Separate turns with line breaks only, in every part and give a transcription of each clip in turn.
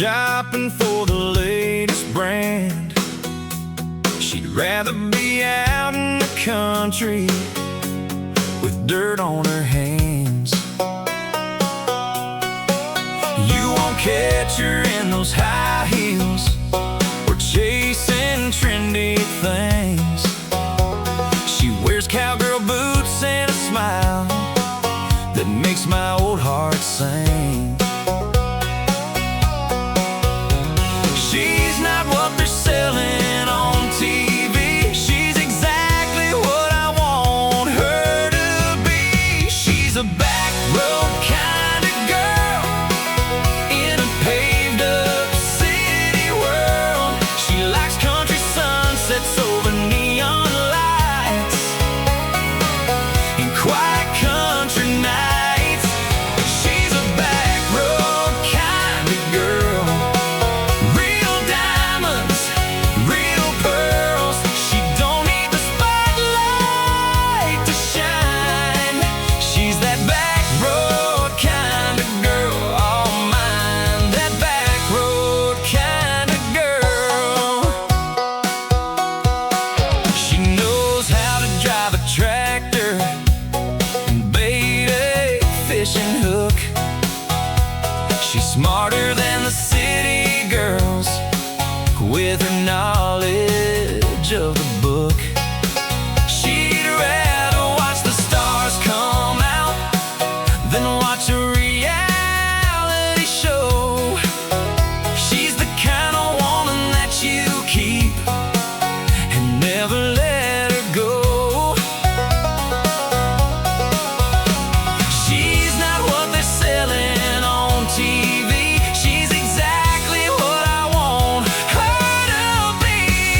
shopping for the latest brand. She'd rather be out in the country with dirt on her hands. You won't catch her in those high heels or chasing trendy things. She wears cowgirl boots and a smile that makes my old heart sing. She's not what they're selling on TV. She's exactly what I want her to be. She's a back road kind of girl in a paved up city world. She likes country sunsets over neon lights and quiet country nights. She's a back road kind of girl. Real diamonds, real pearls. She don't need the spotlight to shine. She's that back road kind of girl, all mine. That back road kind of girl. She knows how to drive a tractor and bait a fishing hook. She's smarter than the city girls with her knowledge of the book. She'd rather watch the stars come out than watch a reality show. She's the kind of woman that you keep and never let her go. She's not what they're selling on TV. She's exactly what I want her to be.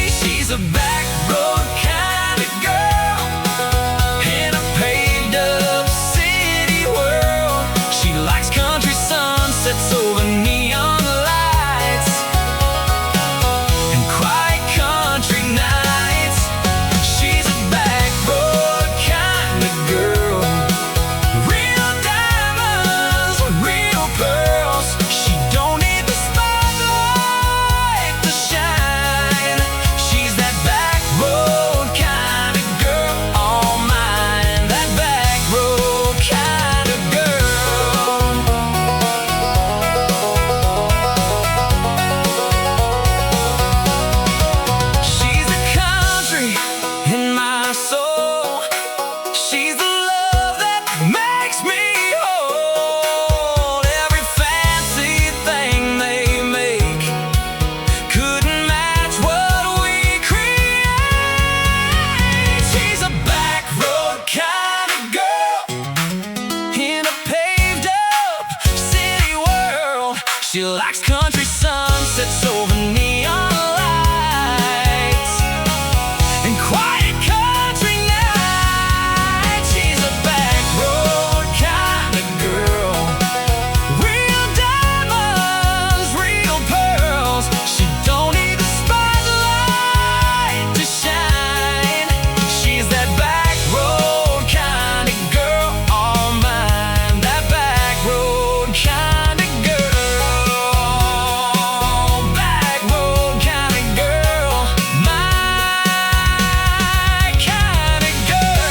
She's a back road kind of girl in a paved up city world. She likes country sunsets over neon lights and quiet country nights. She's a back road kind of girl. Real diamonds, real pearls. She don't need the spotlight to shine. She's that back road kind of girl, all mine. That back road kind of girl. She's the country in my soul. She's the love that makes me whole. Every fancy thing they make couldn't match what we create. She's a back road kind of girl in a paved up city world. She likes country sunsets over neon lights and quiet country nights. She's a back road kind of girl. Real diamonds, real pearls. She don't need the spotlight to shine. She's that back road kind of girl, all mine. That back road kind of girl. Back road kind of girl, my kind of girl.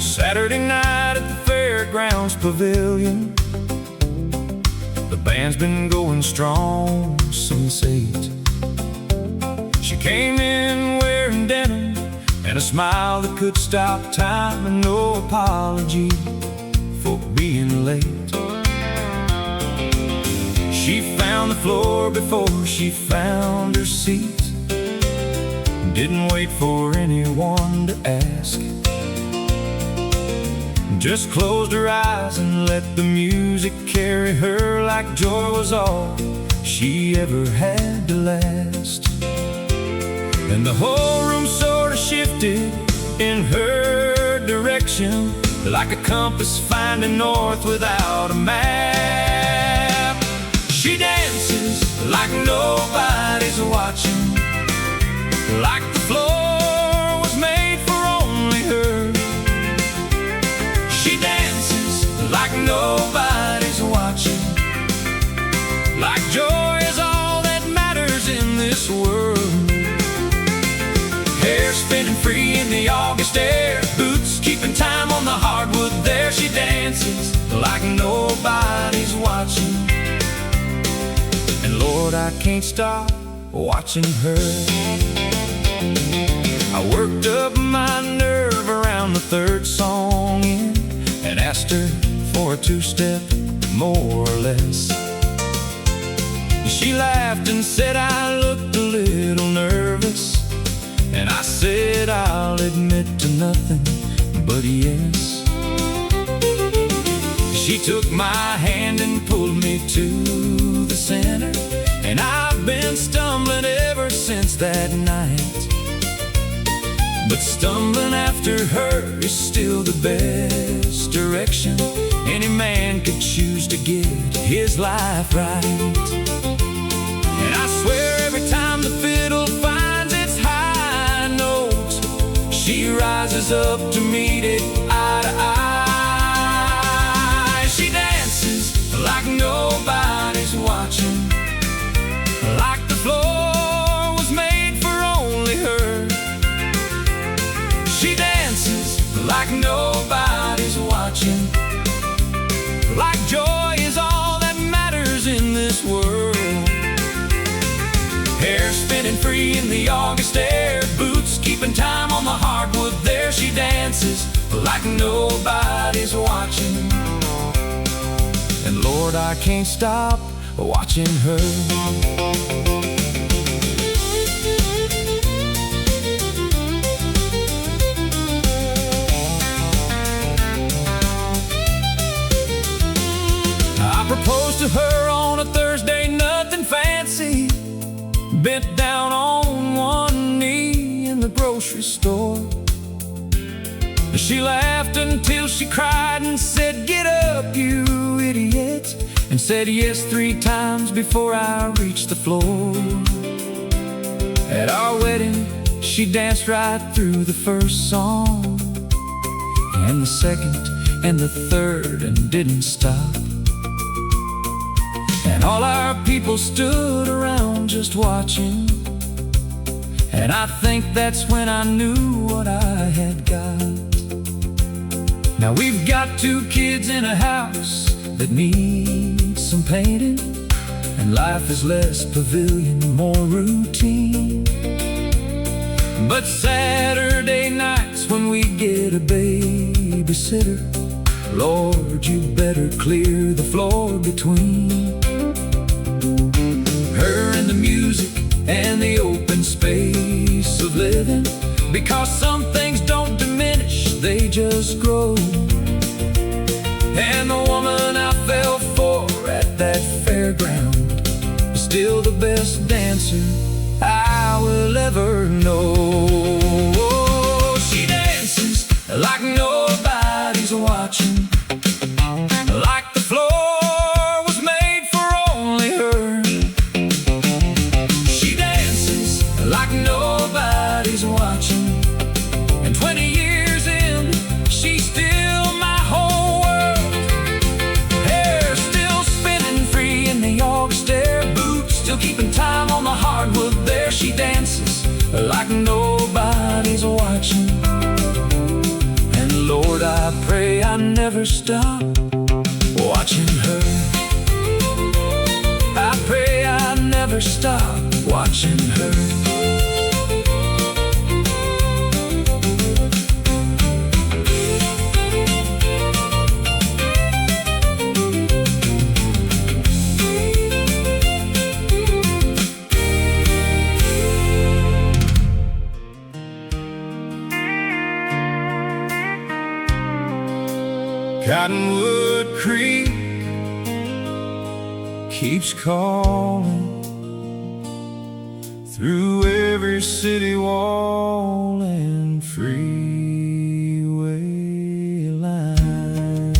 Saturday night at the fairgrounds pavilion. The band's been going strong since 8. She came in wearing denim and a smile that could stop time, and no apology for being late. She found the floor before she found her seat. Didn't wait for anyone to ask. Just closed her eyes and let the music carry her like joy was all she ever had to last. And the whole room sort of shifted shifted in her direction, like a compass finding north without a map. She dances like nobody's watching, like the floor was made for only her. She dances like nobody's watching, like joy is all that matters in this world. Hair spinning free in the August air, boots keeping time on the hardwood there. She dances like nobody's watching, and Lord, I can't stop watching her. I worked up my nerve around the third song in and asked her for a two-step, more or less. She laughed and said I looked a little nervous, and I said I'll admit to nothing but yes. She took my hand and pulled me to the center, and I've been stumbling ever since that night. But stumbling after her is still the best direction any man could choose to get his life right. And I swear every time the fiddle finds its high note, she rises up to meet it eye to eye. She dances like nobody's watching, like the floor was made for only her. She dances like nobody's watching, like joy is all that matters in this world. Hair spinning free in the August air, boots keeping time on the hardwood there. She dances like nobody's watching, and Lord, I can't stop watching her. I proposed to her on a Thursday, nothing fancy, bent down on one knee in the grocery store. She laughed until she cried and said, "Get up, you idiot," and said yes 3 times before I reached the floor. At our wedding, she danced right through the first song, and the second, and the third, and didn't stop. And all our people stood around just watching, and I think that's when I knew what I had got. Now we've got 2 kids in a house that needs some painting, and life is less pavilion, more routine. But Saturday nights when we get a babysitter, Lord, you better clear the floor between her and the music and the open space of living, because some things don't diminish, they just grow. And the woman I fell for at that fairground is still the best dancer I will ever know. She dances like nobody's watching, like the floor was made for only her. She dances like nobody's watching, and 20 years in, she's still my whole world. Hair still spinning free in the August air, boots still keeping time on the hardwood there. She dances like nobody's watching, and Lord, I pray I never stop watching her. I pray I never stop watching her. Cottonwood Creek keeps calling through every city wall and freeway line.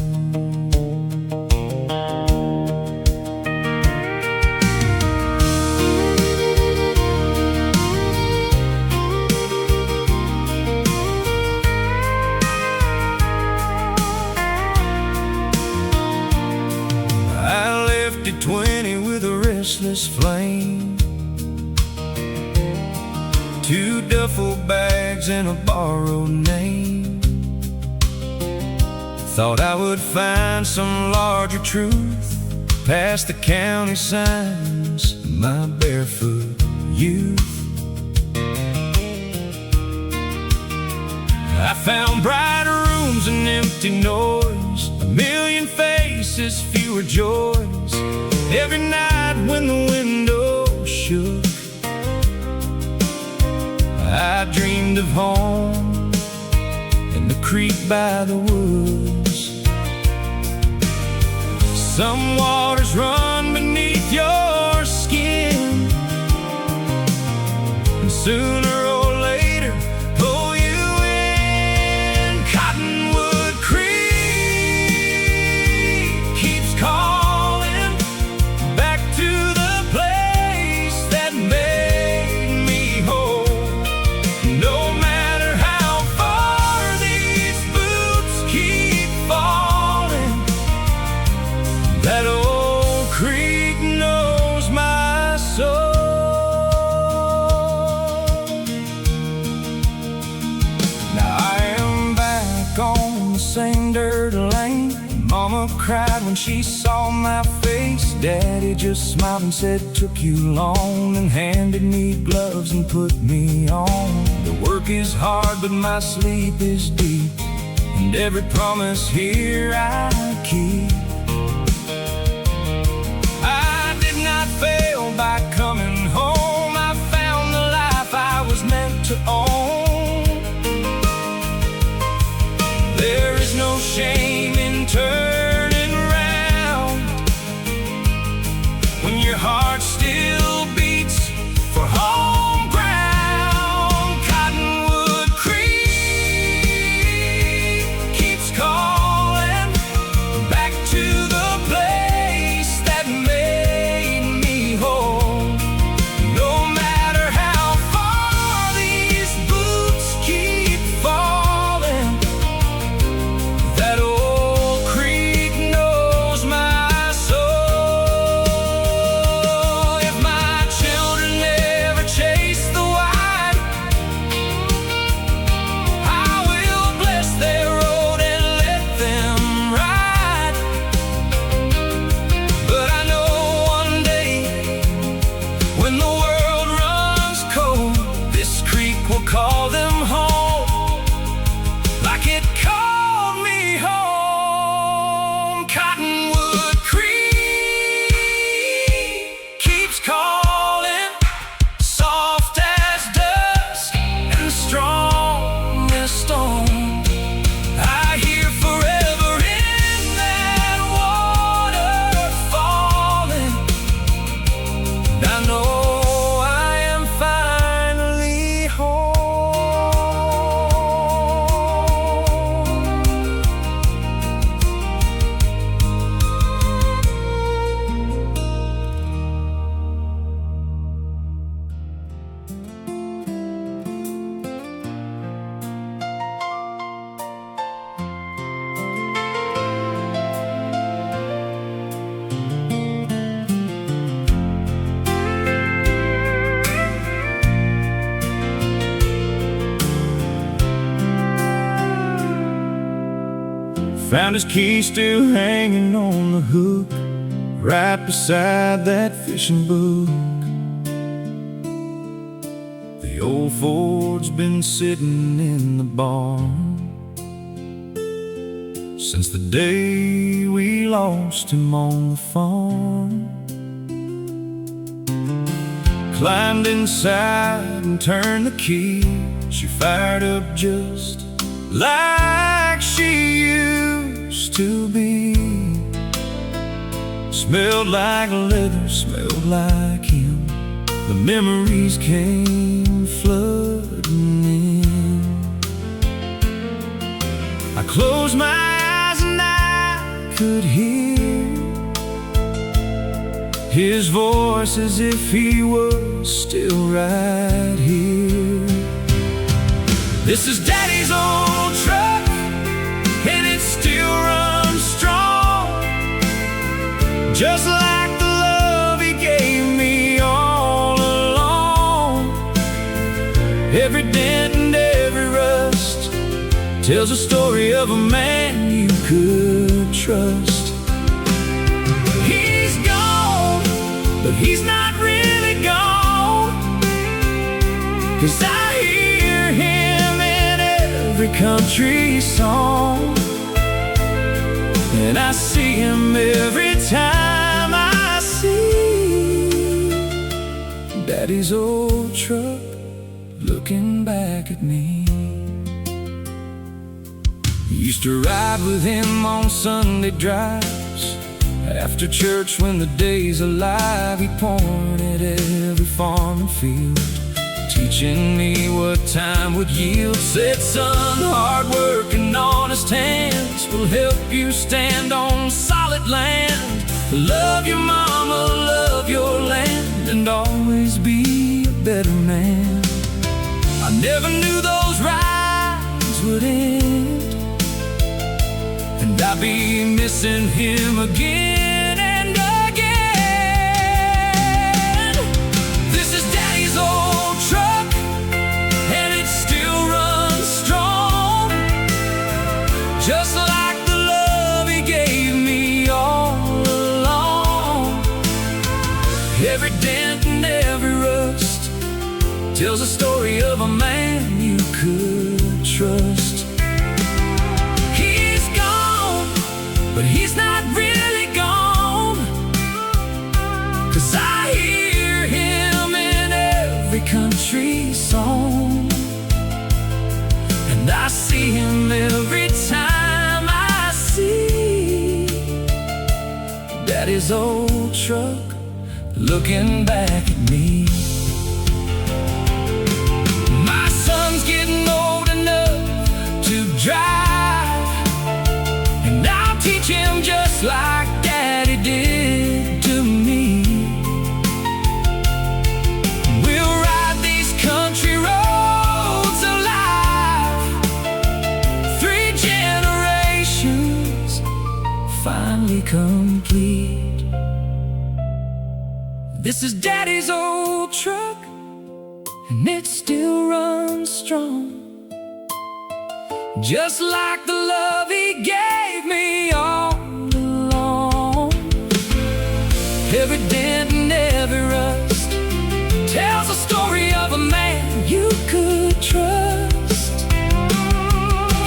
I left at 20 with a restless flame, 2 duffel bags and a borrowed name. Thought I would find some larger truth past the county signs of my barefoot youth. I found brighter rooms and empty noise, a million faces, fewer joys. Every night when the window shook, I dreamed of home and the creek by the woods. Some waters run beneath your skin, and sooner or later pull you in. Cottonwood Creek keeps calling back to the place that made me whole. No matter how far these boots keep falling, that old creek knows my soul. Now I am back on the same dirt lane. Mama cried when she saw my face. Daddy just smiled and said, "Took you long," and handed me gloves and put me on. The work is hard, but my sleep is deep, and every promise here I keep. I did not fail by coming home. I found the life I was meant to own. There is no shame in turning around when your heart still beats for home ground. Cottonwood Creek keeps calling back to the place that made me whole. No matter how far these boots keep falling, that old creek knows my soul. If my children ever chase the white, I will bless their road and let them ride. But I know one day, when the world runs cold, this creek will call them home, like it called me home. Cottonwood Creek keeps calling, soft as dusk and strong as stone. I hear forever in that water falling, and I know I am finally home. Found his key still hanging on the hook, right beside that fishing book. The old Ford's been sitting in the barn since the day we lost him on the farm. Climbed inside and turned the key. She fired up just like she used to be. Smelled like leather, smelled like him. the memories came flooding in. I closed my eyes and I could hear his voice as if he was still right here. This is Daddy's old truck, and it still runs strong, just like the love he gave me all along. Every dent and every rust tells a story of a man you could trust. He's gone, but he's not really gone, 'cause I hear him in every country song, and I see him every time I see Daddy's old truck looking back at me. Used to ride with him on Sunday drives. After church when the day's alive, he pointed every farm and field, teaching me what time would yield. Said, son, hard work and honest hands will help you stand on solid land. Love your mama, love your land, and always be a better man. I never knew those rides would end, and I'll be missing him again and again. This is Daddy's old truck, and it still runs strong, just like the love he gave me all along. Every dent and every rust tells a story of a man you could trust. He's gone, but he's not really gone, 'cause I hear him in every country song, and I see him every time I see Daddy's old truck looking back at me. My son's getting old enough to drive, and I'll teach him just like Daddy did to me. We'll ride these country roads alive, 3 generations finally complete. This is Daddy's old truck, and it still runs strong, just like the love he gave me all along. Every dent and every rust tells a story of a man you could trust.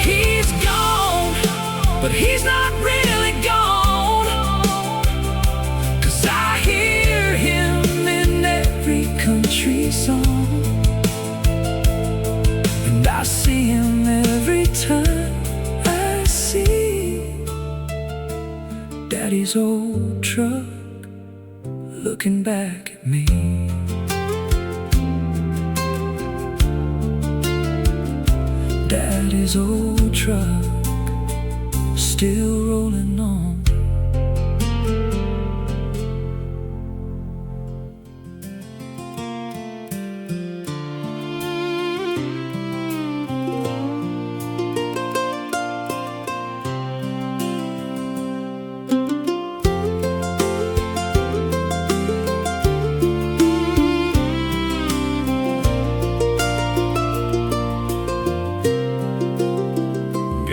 He's gone, but he's not really gone, 'cause I hear him in every country song, and I see him every time I see Daddy's old truck looking back at me. Daddy's old truck still rolling on.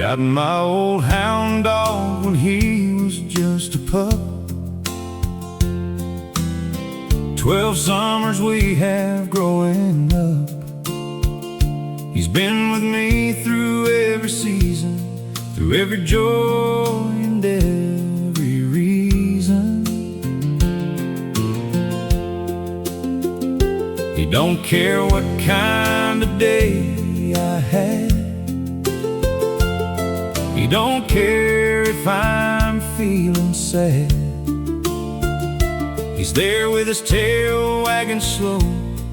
Got my old hound dog when he was just a pup. 12 summers we have growing up. He's been with me through every season, through every joy and every reason. He don't care what kind of day I had. He don't care if I'm feeling sad. He He's there with his tail wagging slow,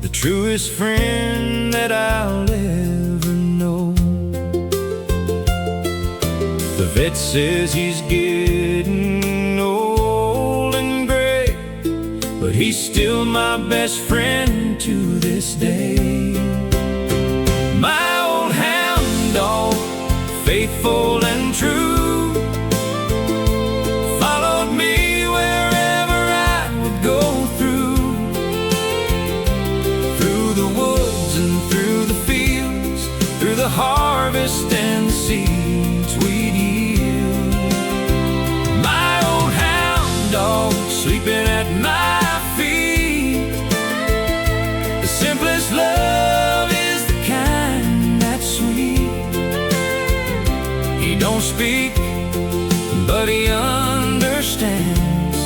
the truest friend that I'll ever know. The vet says he's getting old and gray, but he's still my best friend to this day. My old hound dog, faithful and true, followed me wherever I would go through the woods and through the fields, through the harvest and the seeds we'd yield. My old hound dog sleeping at my feet. The simplest love is the kind that's sweet. He don't speak, but he understands.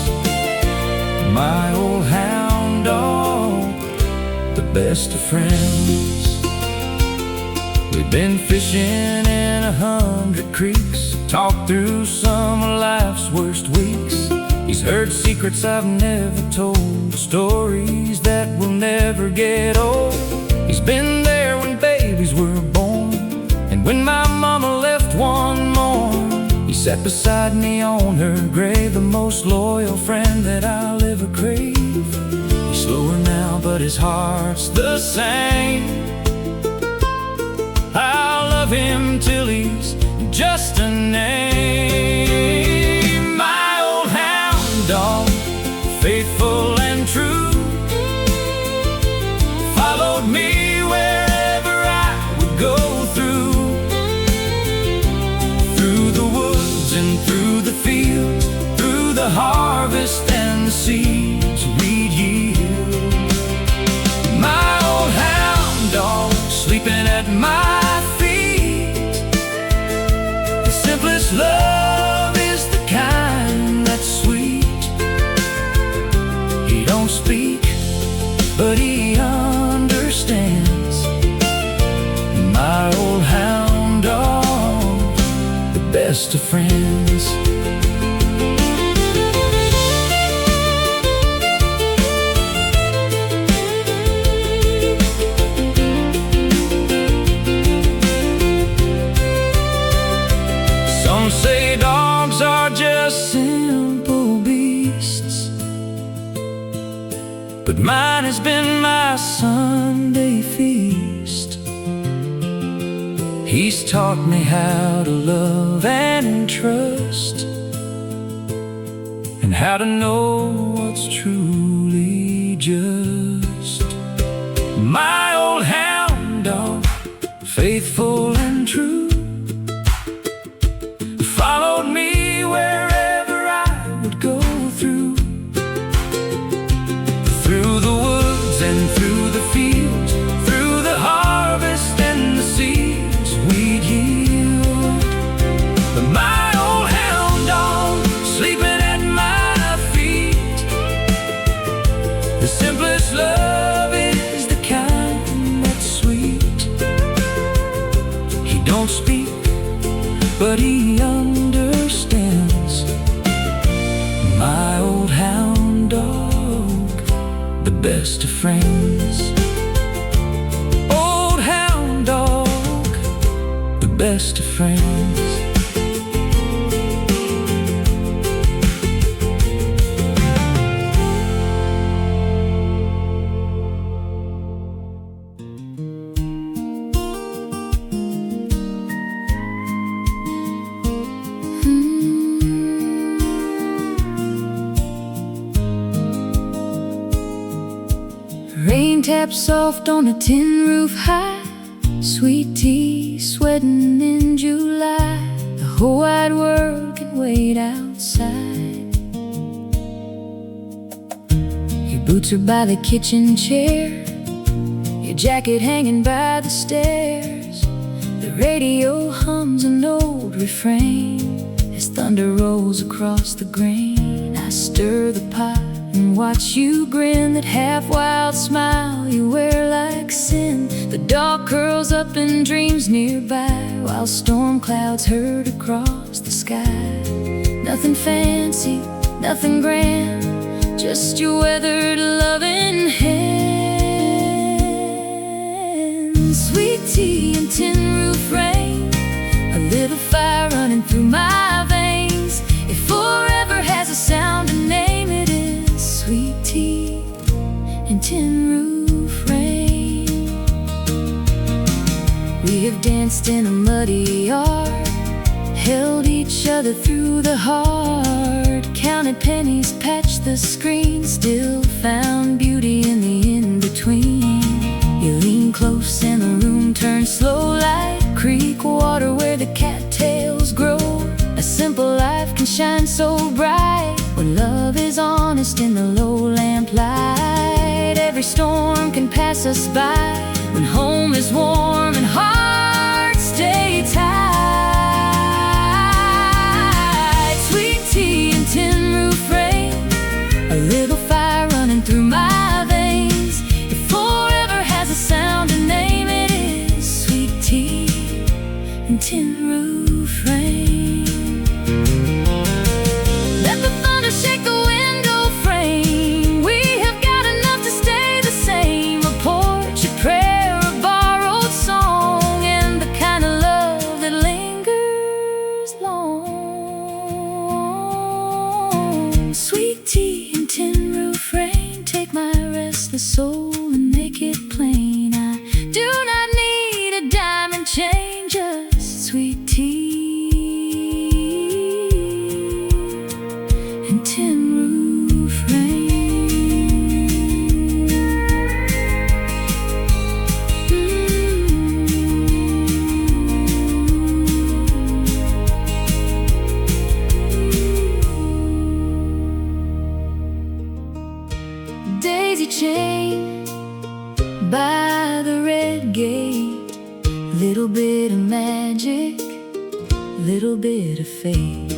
My old hound dog, the best of friends. We've been fishing in 100 creeks, talked through some of life's worst weeks. He's heard secrets I've never told, stories that will never get old. He's been there when babies were born, and when my mama left one morn. He sat beside me on her grave, the most loyal friend that I'll ever crave. He's slower now, but his heart's the same. I'll love him till he's just a name. My old hound dog, faithful and true, followed me wherever I would go through the woods and through the fields, through the harvest and the seeds we'd yield. My old hound dog sleeping at my feet. The simplest love is the kind that's sweet. He don't speak, but he understands. My old hound dog, the best of friends. Some say dogs are just simple beasts, but mine has been my Sunday feast. He's taught me how to love and trust, and how to know what's truly just. My old hound dog, faithful and true, followed me wherever I would go through the woods and through the fields, through the harvest and the seeds we'd yield. But my old hound dog sleeping at my feet. The simplest love is the kind that's sweet. He don't speak, but he understands. My old hound dog, the best of friends. Old hound dog, the best of friends.
Rain taps soft on a tin roof high, sweet tea sweating in July. The whole wide world can wait outside. Your boots are by the kitchen chair, your jacket hanging by the stairs. The radio hums an old refrain as thunder rolls across the grain. I stir the pot and watch you grin, that half-wild smile you wear like sin. The dog curls up in dreams nearby, while storm clouds hurtle across the sky. Nothing fancy, nothing grand, just your weathered loving hands. Sweet tea and tin roof rain, a little fire running through my veins. It forever has a sound and name. It is sweet tea and tin roof rain. We have danced in a muddy yard, held each other through the hard, counted pennies, patched the screen, still found beauty in the in-between. You lean close and the room turns slow like creek water where the cattails grow. A simple life can shine so bright when love is honest in the low lamplight. Every storm can pass us by when home is warm and hearts stay tight. Sweet tea and tin roof rain, a little fire running through my veins. It forever has a sound and name. It is sweet tea and tin roof rain. Let the thunder shake the window frame. We have got enough to stay the same. A porch, a prayer, a borrowed song, and the kind of love that lingers long. Sweet tea and tin roof rain, take my restless soul and make it plain. I do not need a diamond chain, just sweet tea and tin roof rain. Daisy chain by the red gate, little bit of magic, little bit of fate.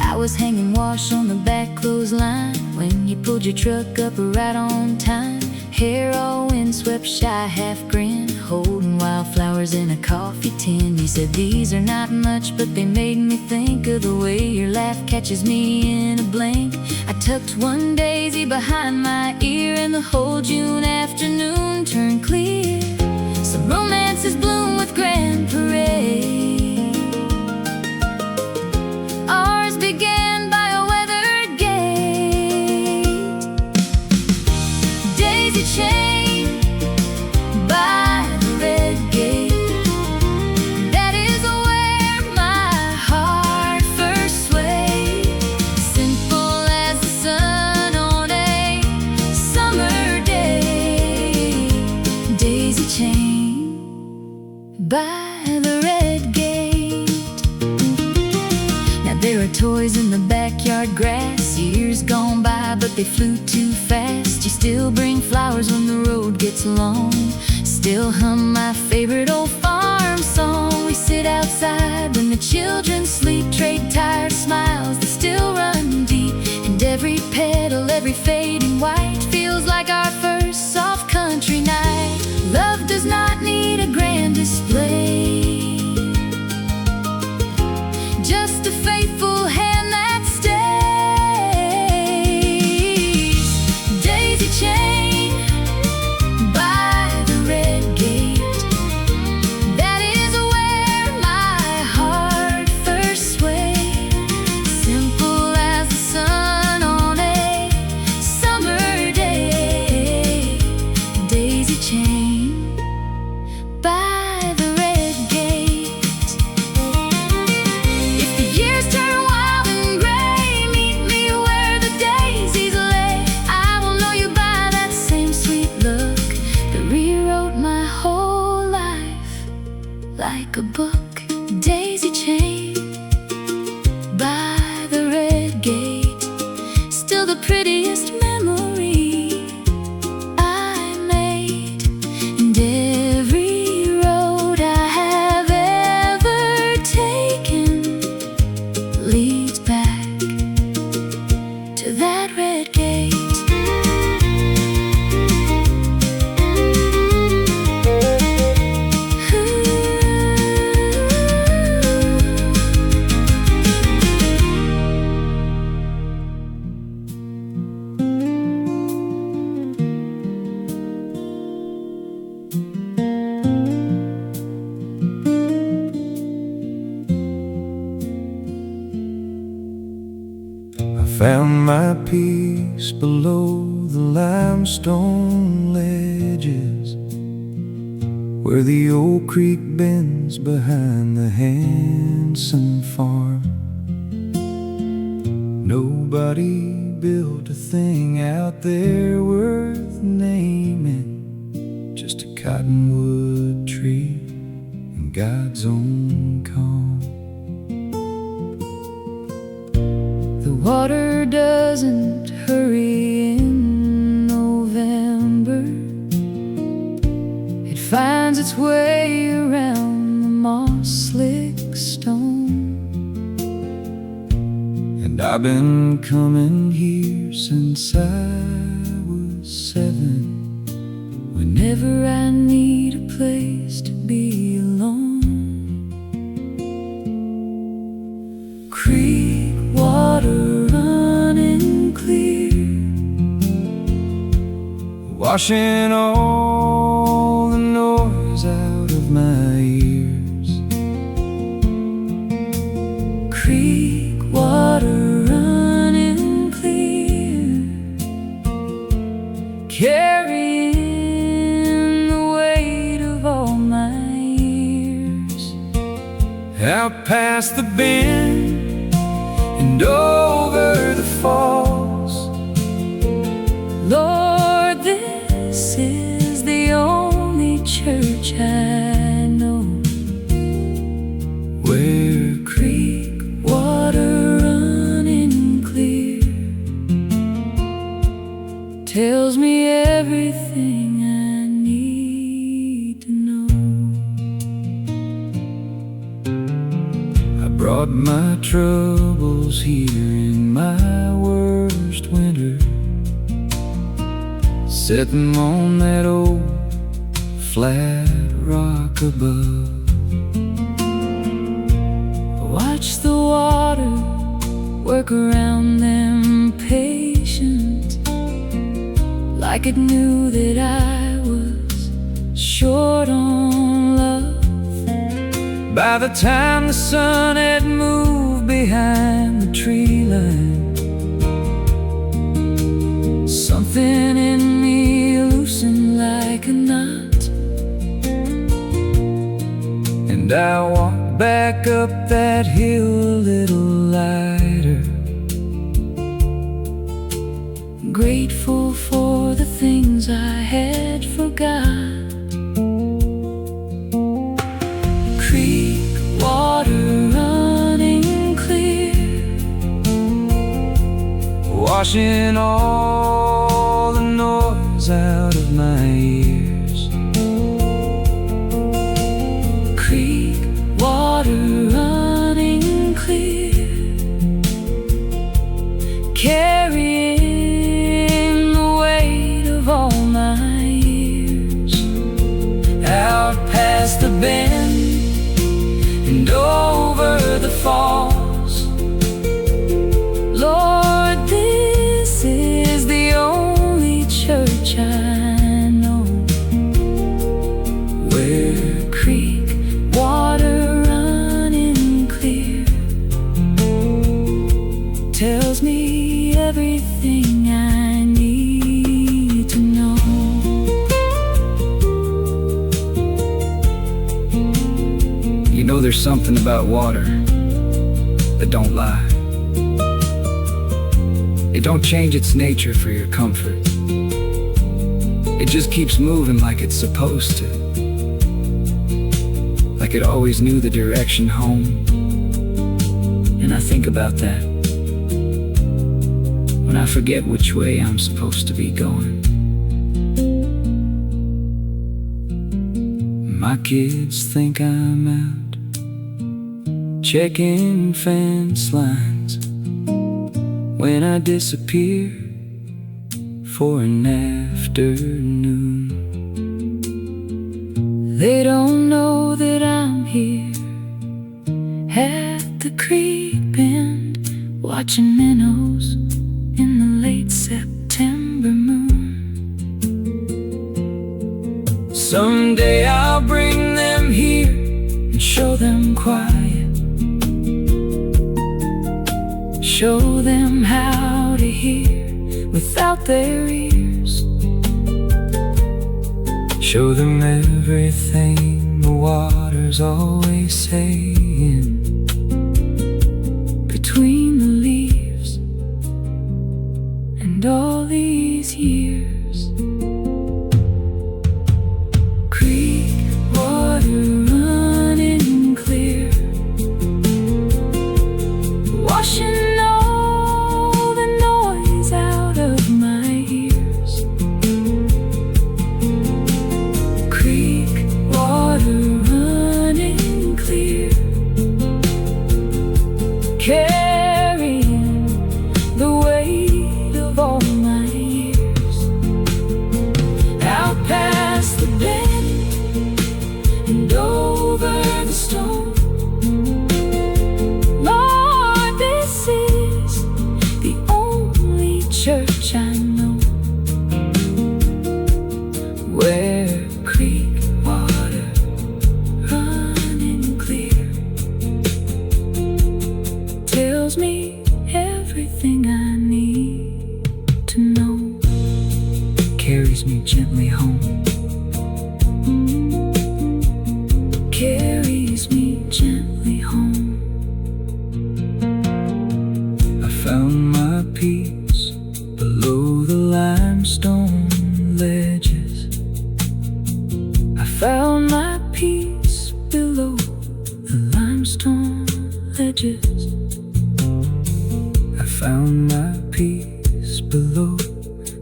I was hanging wash on the back clothesline when you pulled your truck up right on time. Hair all windswept, shy half grin, holding wildflowers in a coffee tin. You said these are not much, but they made me think of the way your laugh catches me in a blink. I tucked one daisy behind my ear, and the whole June afternoon turned clear. Some romances bloom with grand parade. Ours began by a weathered gate. Daisy chain by the red gate, that is where my heart first swayed. Simple as the sun on a summer day. Daisy chain by the red gate. Now there are toys in the backyard grass, years gone by but they flew too fast. You still bring flowers when the road gets long, still hum my favorite old farm song. We sit outside when the children sleep, trade tired smiles that still run deep. And every petal, every fading white feels like our first soft country night. Love does not need a grand display, just a faithful hand that stays. Daisy chain by the red gate, that is where my heart first swayed. Simple as the sun on a summer day. Daisy chain by the red gate. If the years turn wild and gray, meet me where the daisies lay. I will know you by that same sweet look that rewrote my whole life like a book. Daisy chain by the red gate, still the prettiest memory I made. And every road I have ever taken leads back to that red gate. Ooh.
found my peace below the limestone ledges, where the old creek bends behind the Hanson farm. Nobody built a thing out there worth naming, just a cottonwood tree in God's own calm.
The water doesn't hurry in November. It finds its way around the moss-slick stone.
And I've been coming here since I was 7,
whenever I need a place to be alone. Creek water running clear,
washing all the noise out of my ears.
creek water running clear, carrying the weight of all my years.
Out past the bend and over the falls,
Lord, this is the only church I know,
where
creek water running clear tells me everything I need to know.
I brought my troubles here in my worst winter, set them on that old flat rock above.
Watch the water work around them patient, like it knew that I was short on love.
By the time the sun had moved behind the tree line, something in me loosened like a knot, and I walked back up that hill a little lighter,
grateful for the things I had forgot. Creek water running clear,
washing all the noise out of my ears.
creek water running clear, carrying the weight of all my years.
Out past the bend and over the falls,
Lord, this is the only church I know,
where
creek water running clear tells me everything I need to know.
you know there's something about water that don't lie. It don't change its nature for your comfort. It just keeps moving like it's supposed to, like it always knew the direction home. And I think about that when I forget which way I'm supposed to be going. My kids think I'm out checking fence lines when I disappear for an afternoon.
They don't know that I'm here at the creek bend, watching minnows in the late September moon.
Someday I'll bring them here
And show them quiet, show them how without their ears.
Show them everything the water's always saying
between the leaves and all these years. Creek water running clear, washing all the noise out of my ears. Creek water running clear, carrying the weight of all my years. Out past the bend and over the stone. Lord, this is the only church I know where creek water running clear tells me everything I need to know, carries me gently home, carries me gently home.
I found my peace below the limestone ledges. I found my peace below the limestone ledges. I found my peace below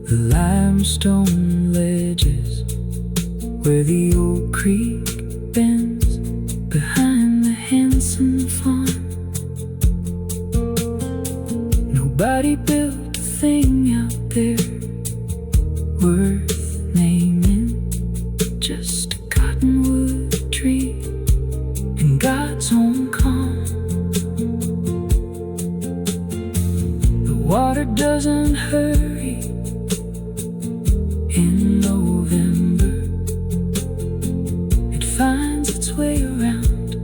the limestone ledges, where the old creek bends behind the Hanson farm. Nobody built a thing out there worth naming, just a cottonwood tree in God's own calm. The water doesn't hurry in November. It finds its way around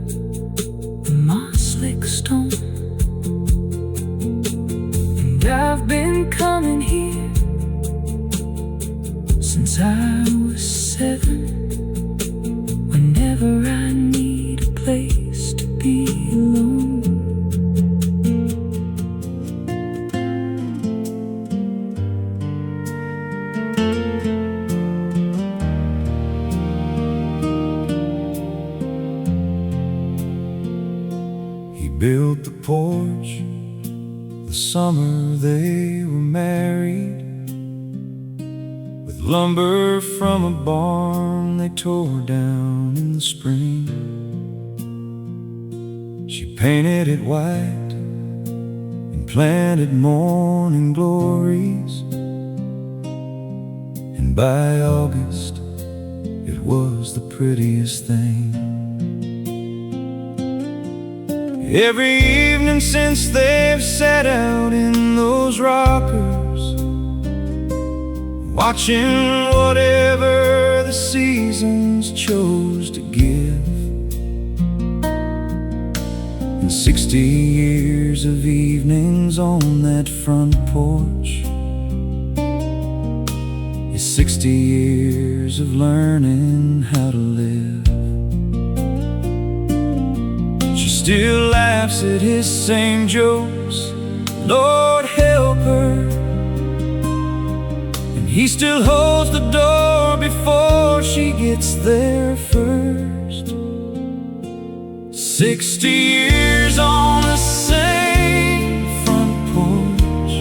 the moss-slick stone. And I've been coming here since I was 7. Whenever I need a place to be alone.
He built the porch the summer they were married, with lumber from a barn they tore down in the spring. She painted it white and planted morning glories, and by August it was the prettiest thing. Every evening since they've sat out in those rockers, watching whatever the seasons chose to give, and 60 years of evenings on that front porch is 60 years of learning how to live. Still laughs at his same jokes, Lord help her, and he still holds the door before she gets there first. 60 years on the same front porch,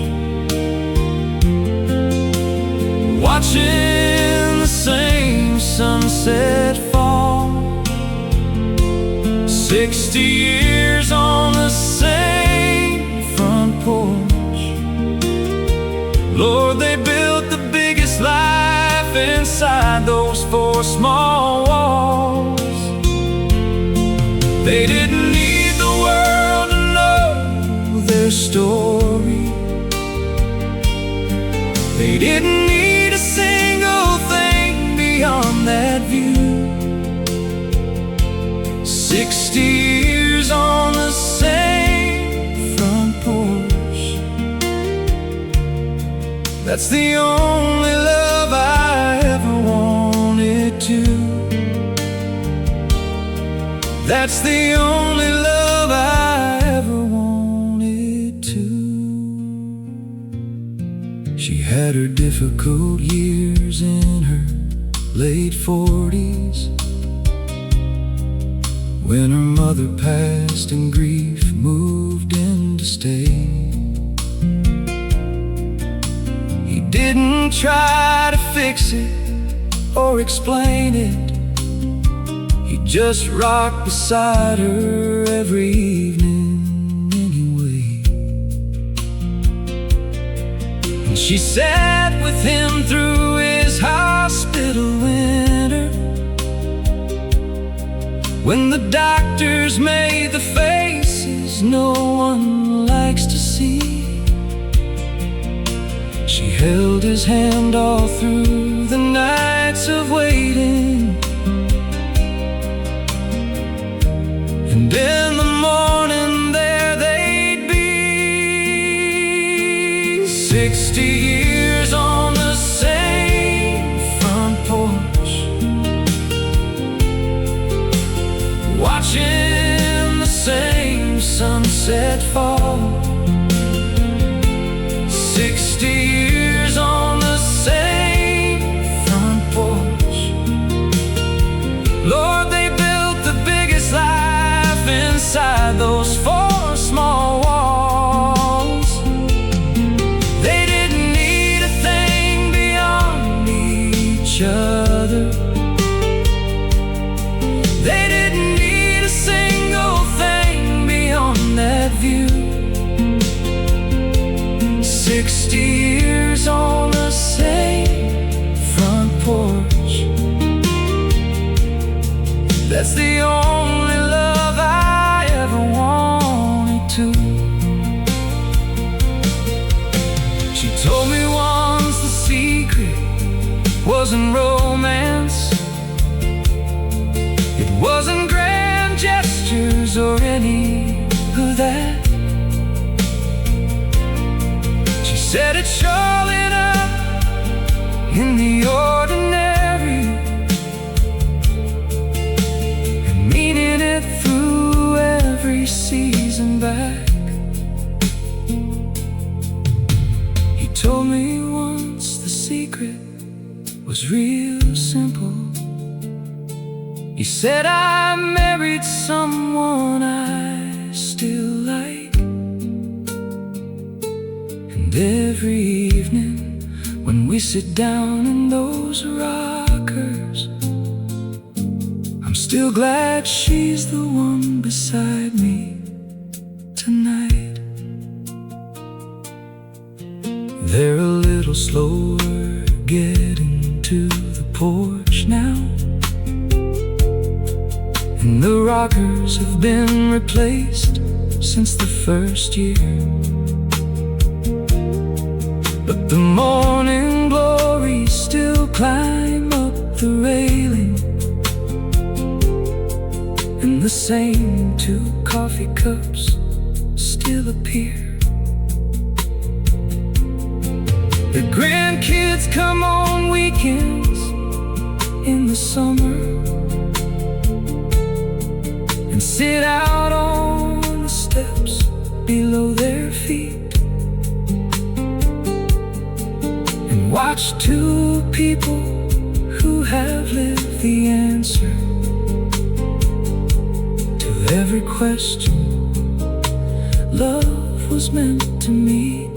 watching the same sunset fall. 60 years on the same front porch. Lord, they built the biggest life inside those 4 small walls. They didn't need the world to know their story. They didn't need a single thing beyond that view. 60 years on the same front porch. That's the only love I ever wanted to. That's the only love I ever wanted to. She had her difficult years in her late 40s, when her mother passed and grief moved in to stay. He didn't try to fix it or explain it. He just rocked beside her every evening anyway. And she sat with him through his hospital winter, when the doctors made the faces no one likes to see. She held his hand all through the nights of waiting, and in the morning there they'd be, 60 years on the same front porch, watching the same sunset fall. 60 years on the same front porch. Lord, they built the biggest life inside those 4 small walls. They didn't need a thing beyond each other. They didn't need a single thing beyond that view. 60 years on the same front porch. That's the only love I ever wanted to. She told me once the secret wasn't romance. It wasn't grand gestures or any of that. Said it's showing up in the ordinary, and meaning it through every season back. He told me once the secret was real simple. He said I married someone I still like. And every evening when we sit down in those rockers, I'm still glad she's the one beside me tonight. They're a little slower getting to the porch now, and the rockers have been replaced since the first year. But the morning glories still climb up the railing, and the same 2 coffee cups still appear. The grandkids come on weekends in the summer and sit out on the steps below their feet, watch 2 people who have lived the answer to every question love was meant to meet.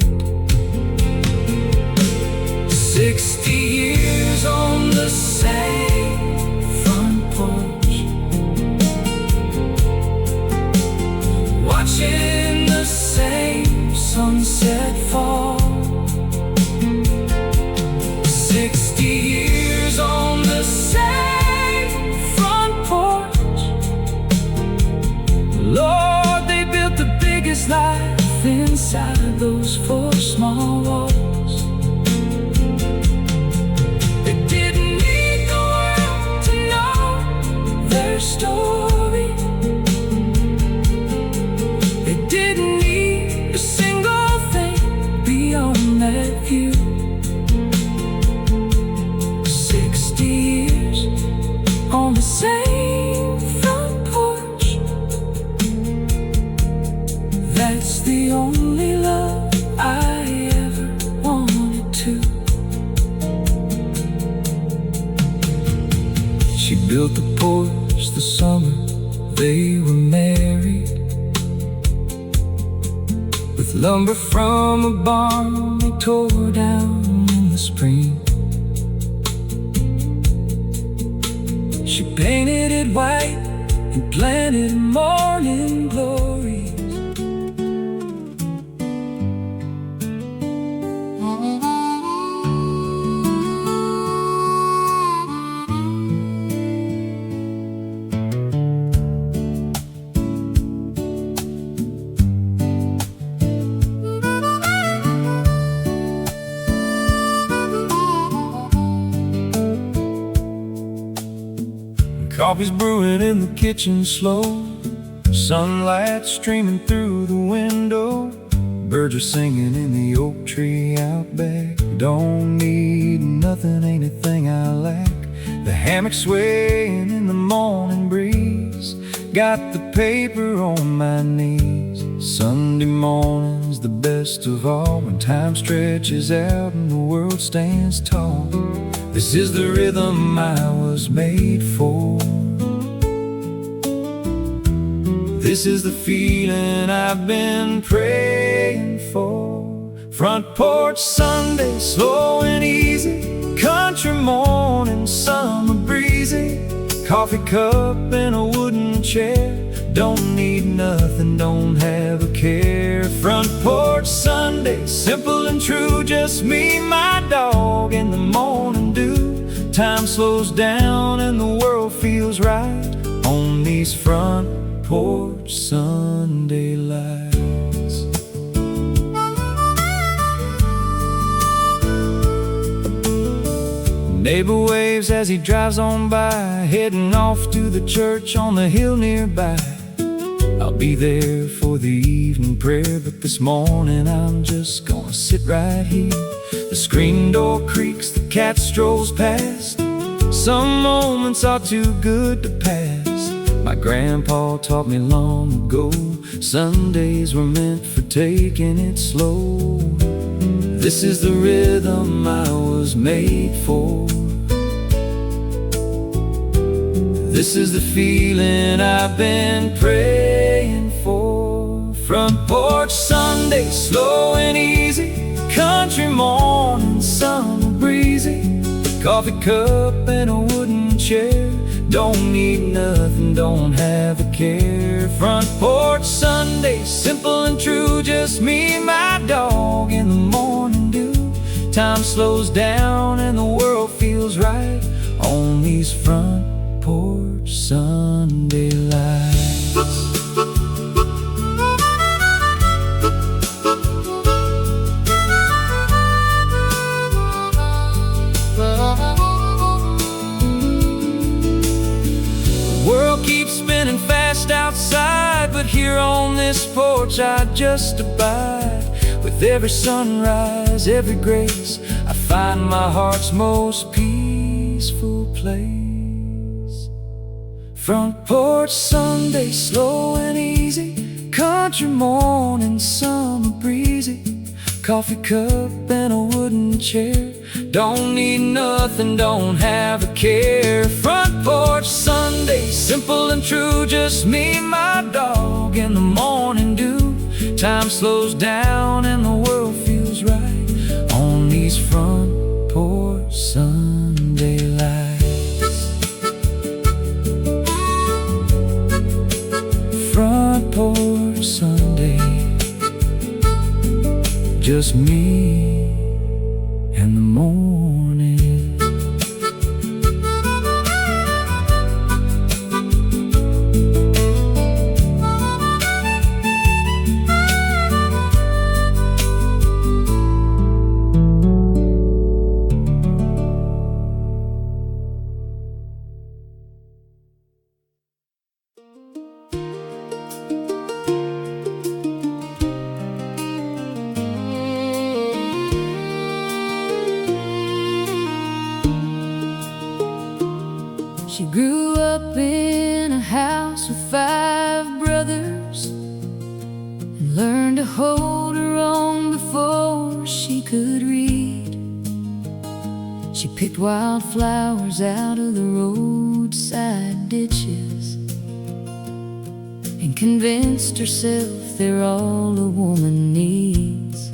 60 years on the same front porch, watching the same sunset fall. 60 years on the same front porch. Lord, they built the biggest life inside those 4
built the porch the summer they were married, with lumber from a barn they tore down in the spring. She painted it white and planted morning glories.
Coffee's brewing in the kitchen slow, sunlight streaming through the window. Birds are singing in the oak tree out back. Don't need nothing, ain't a thing I lack. The hammock swaying in the morning breeze, got the paper on my knees. Sunday morning's the best of all, when time stretches out and the world stands tall. This is the rhythm I was made for. This is the feeling I've been praying for. Front porch Sunday, slow and easy. Country morning, summer breezy. Coffee cup and a wooden chair. Don't need nothing, don't have a care. Front porch Sunday, simple and true. Just me, my dog, and the morning dew. Time slows down and the world feels right on these front porch Sunday lights. Neighbor waves as he drives on by, heading off to the church on the hill nearby. I'll be there for the evening prayer, but this morning I'm just gonna sit right here. The screen door creaks, the cat strolls past. Some moments are too good to pass. My grandpa taught me long ago, Sundays were meant for taking it slow. This is the rhythm I was made for. This is the feeling I've been praying for. Front porch Sunday, slow and easy. Country morning, summer breezy. Coffee cup and a wooden chair. Don't need nothing, don't have a care. Front porch Sunday, simple and true. Just me, my dog, in the morning dew. Time slows down and the world feels right on these front porch Sunday lights. The world keeps spinning fast outside, but here on this porch I just abide. With every sunrise, every grace, I find my heart's most peaceful place. Front porch Sunday, slow and easy. Country morning, summer breezy. Coffee cup and a wooden chair. Don't need nothing, don't have a care. Front porch Sunday, simple and true. Just me, my dog, and the morning dew. Time slows down and the world feels right on these front porch Sunday lights. Front porch Sunday, just me and the morning.
She grew up in a house with 5 brothers and learned to hold her own before she could read. She picked wildflowers out of the roadside ditches and convinced herself they're all a woman needs.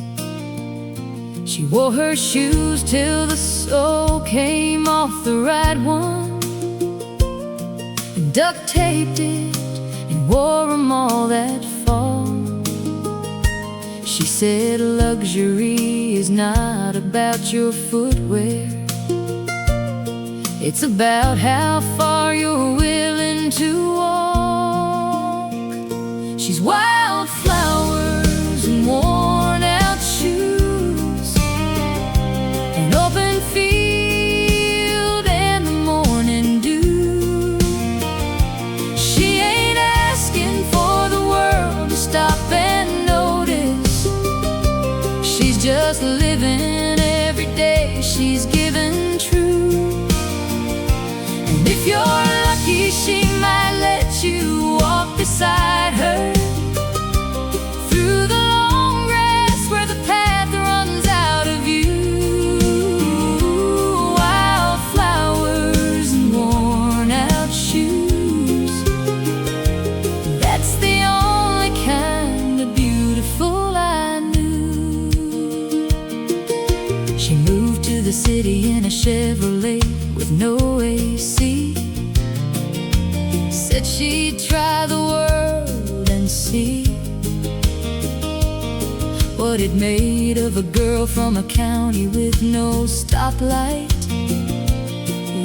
She wore her shoes till the sole came off the right one, and duct taped it and wore 'em all that fall. She said luxury is not about your footwear, it's about how far you're willing to walk. She's wildflowers and worn out shoes, an open field and the morning dew. She ain't asking for the world to stop and notice. She's just living every day she's given true. And if you're lucky, she might let you walk beside her through the long grass where the path runs out of view. Wildflowers and worn out shoes, that's the only kind of beautiful I knew. She moved to the city in a Chevrolet with no AC. Said she'd try the world and see what it made of a girl from a county with no stoplight.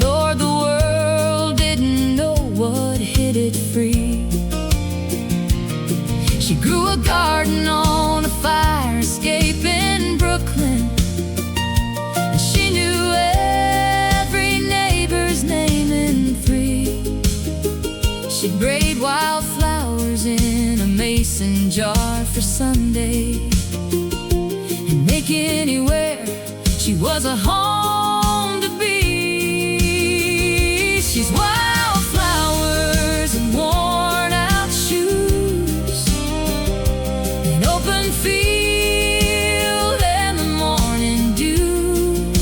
Lord, the world didn't know what hit it free. She grew a garden on a fire escape in Brooklyn, and she knew every neighbor's name in three. She'd braid wildflowers in a mason jar for Sunday, and make anywhere she was a home to be. She's wildflowers and worn out shoes, an open field and the morning dew.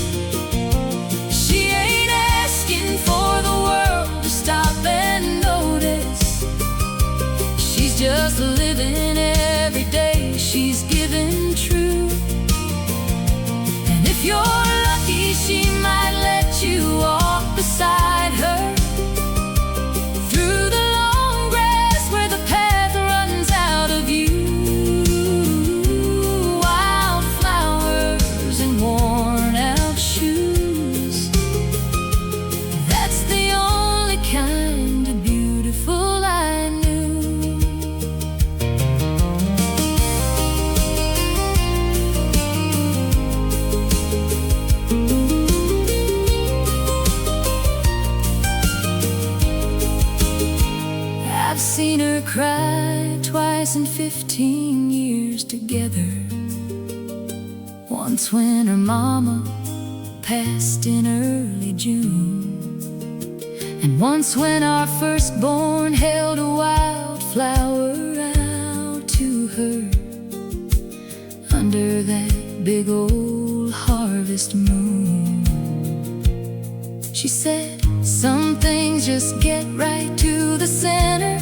She ain't asking for the world to stop and notice. She's just living every day she's given true. And if you're lucky, she might let you walk beside her through the long grass where the path runs out of view. Wildflowers and worn out shoes, that's the only kind of beautiful I knew. I've seen her cry twice in 15 years together. Once when her mama passed in early June, and once when our firstborn held a wildflower out to her under that big old harvest moon. She said, some things just get right to the center,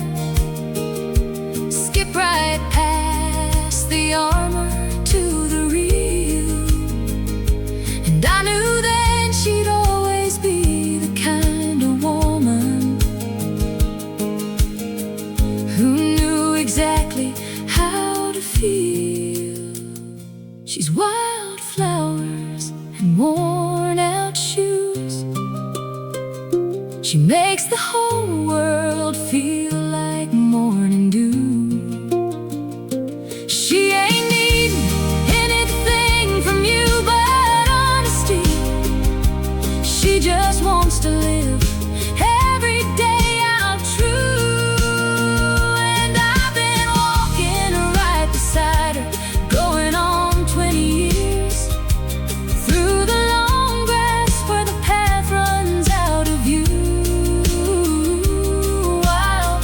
skip right past the armor to the real. And I knew then she'd always be the kind of woman who knew exactly how to feel. She's wildflowers and worn out shoes. She makes the whole world feel like morning dew. She ain't needing anything from you but honesty. She just wants to live every day out true. And I've been walking right beside her, going on 20 years, through the long grass where the path runs out of view. Wild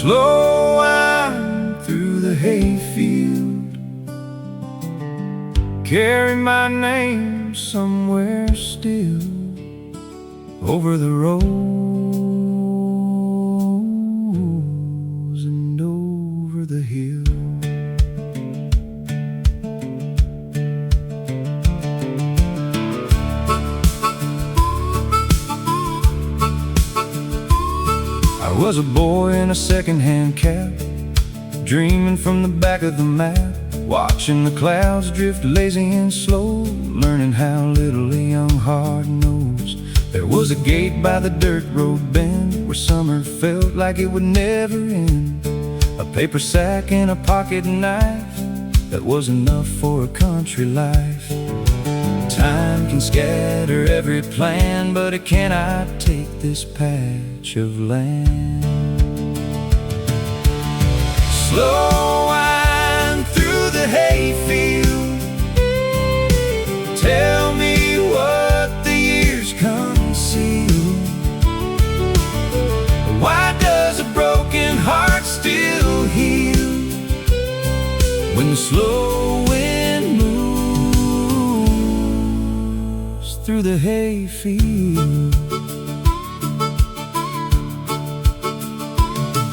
slow wind through the hayfield, carry my name somewhere still over the roads and over the hill. I was a boy in a second-hand cab, dreaming from the back of the map, watching the clouds drift lazy and slow, learning how little a young heart knows. There was a gate by the dirt road bend where summer felt like it would never end. A paper sack and a pocket knife, that was enough for a country life. Time can scatter every plan, but it cannot take this patch of land. Slow wind through the hayfield, tell me what the years conceal. Why does a broken heart still heal when the slow wind moves through the hayfield?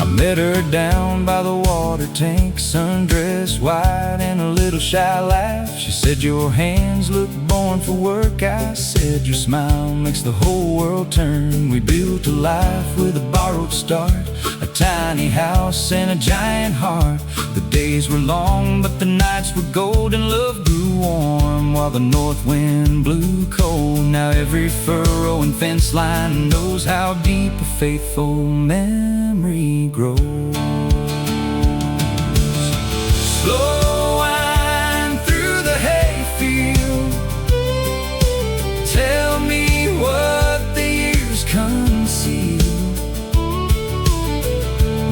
I met her down by the water tank, sundressed white and a little shy laugh. She said, your hands look born for work. I said, your smile makes the whole world turn. We built a life with a borrowed start, a tiny house and a giant heart. The days were long, but the nights were gold, and love grew warm while the north wind blew cold. Now every furrow and fence line knows how deep a faithful memory grows. Slow wind through the hayfield, tell me what the years conceal.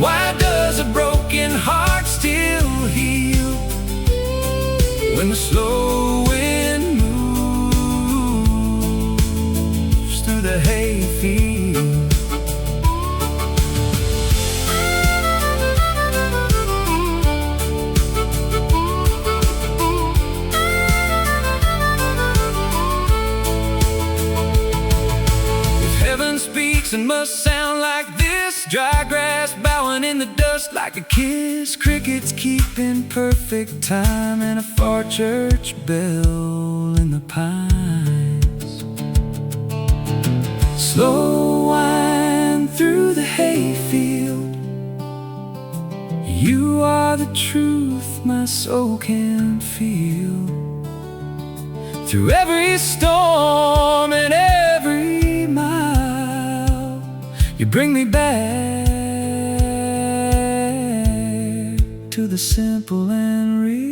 Why does a broken heart still heal when the slow wind moves through the hayfield? And must sound like this, dry grass bowing in the dust like a kiss, crickets keeping perfect time, and a far church bell in the pines. Slow wind through the hayfield, you are the truth my soul can feel. Through every storm and every mile, you bring me back to the simple and real.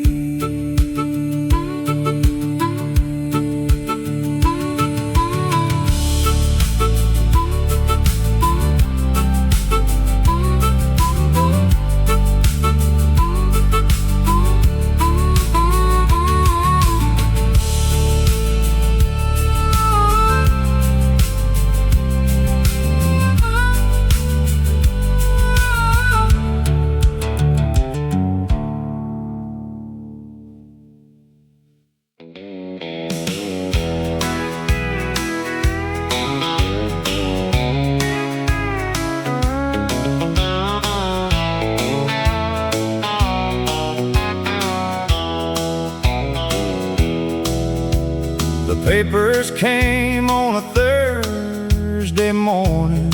Papers came on a Thursday morning.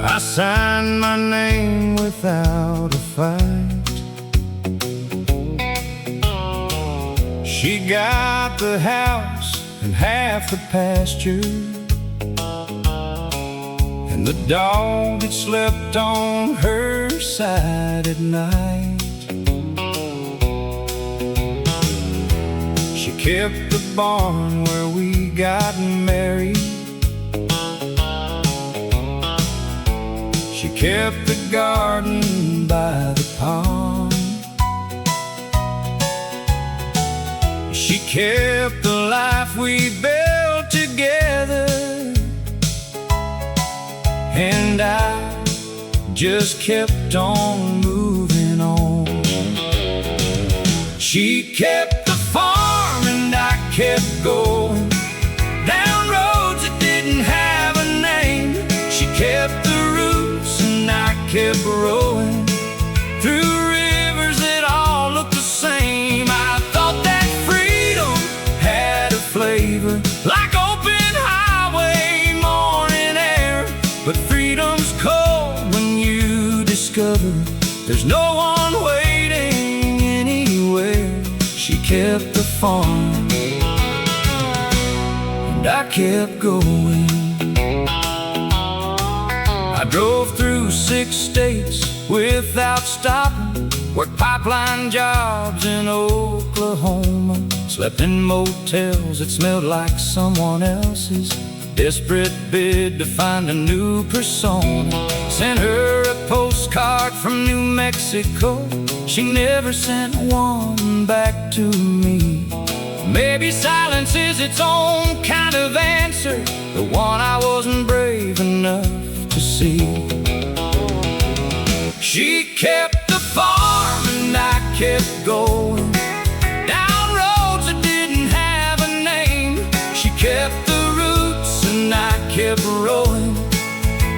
I signed my name without a fight. She got the house and half the pasture, and the dog that slept on her side at night. Kept the barn where we got married. She kept the garden by the pond. She kept the life we built together, and just kept on moving on. She kept the farm and I kept going down roads that didn't have a name. She kept the roots and I kept rowing through rivers that all looked the same. I thought that freedom had a flavor like open highway morning air. But freedom's cold when you discover there's no one waiting anywhere. She kept the farm and I kept going. I drove through 6 states without stopping, worked pipeline jobs in Oklahoma, slept in motels that smelled like someone else's, desperate bid to find a new persona. Sent her a postcard from New Mexico, she never sent one back to me. Maybe silence is its own kind of answer, the one I wasn't brave enough to see. She kept the farm and I kept going down roads that didn't have a name. She kept the roots and I kept rowing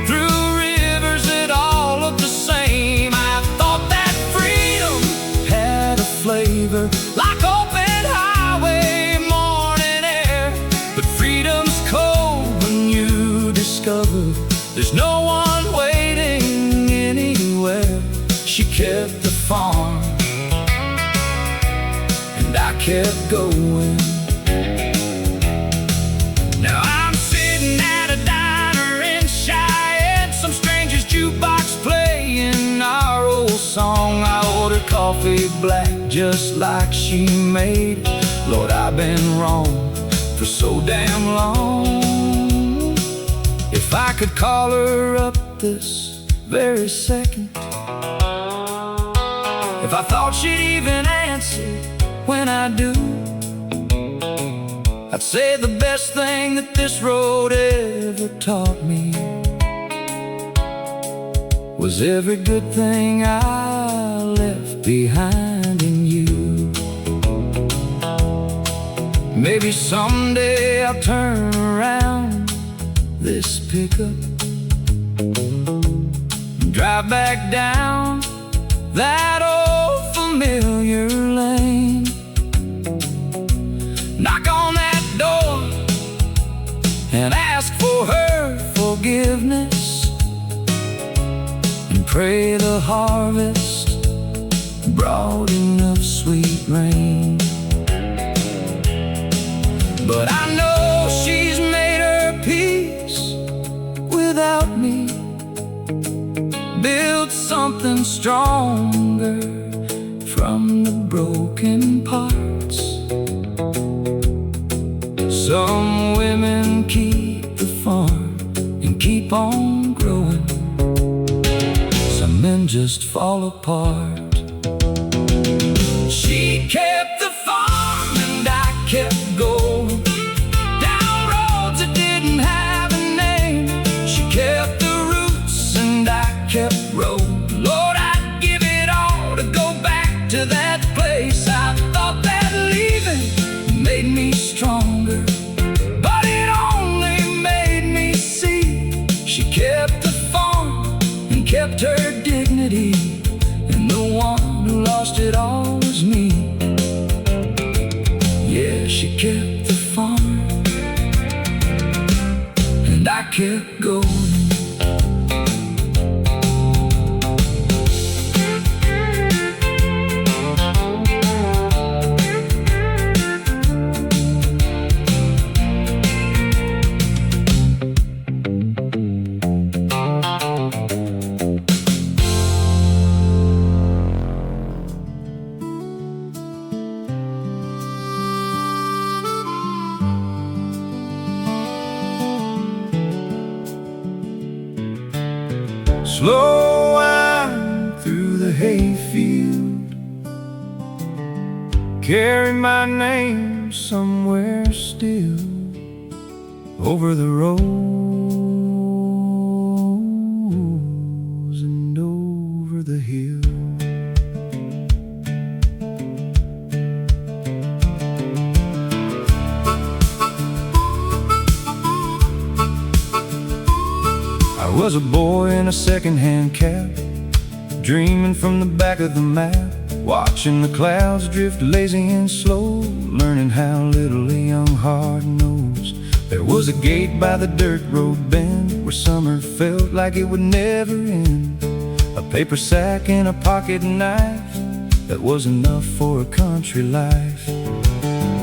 through rivers that all looked the same. I thought that freedom had a flavor like open highway morning air. But freedom's cold when you discover there's no one waiting anywhere. She kept the farm and I kept going. Now I'm sitting at a diner in Cheyenne, some stranger's jukebox playing our old song. I ordered coffee black just like she made it. Lord, I've been wrong for so damn long. If I could call her up this very second, if I thought she'd even answer when I do, I'd say the best thing that this road ever taught me was every good thing I left behind in you. Maybe someday I'll turn around this pickup, drive back down that old familiar lane, knock on that door and ask for her forgiveness, and pray the harvest brought enough sweet rain. But I know she's made her peace without me, built something stronger from the broken parts. Some women keep the farm and keep on growing, some men just fall apart. She kept the farm and I kept going down roads that didn't have a name. She kept the roots and I kept rolling. Lord, I'd give it all to go back to that place. I thought that leaving made me stronger, but it only made me see she kept the farm and kept her dignity, and the one who lost it all was me. Yeah, she kept the farm and I kept going. Slow wind through the hayfield, carry my name somewhere still over the rows and was a boy in a second-hand cab, dreaming from the back of the map, watching the clouds drift lazy and slow, learning how little a young heart knows. There was a gate by the dirt road bend where summer felt like it would never end. A paper sack and a pocket knife, that was enough for a country life.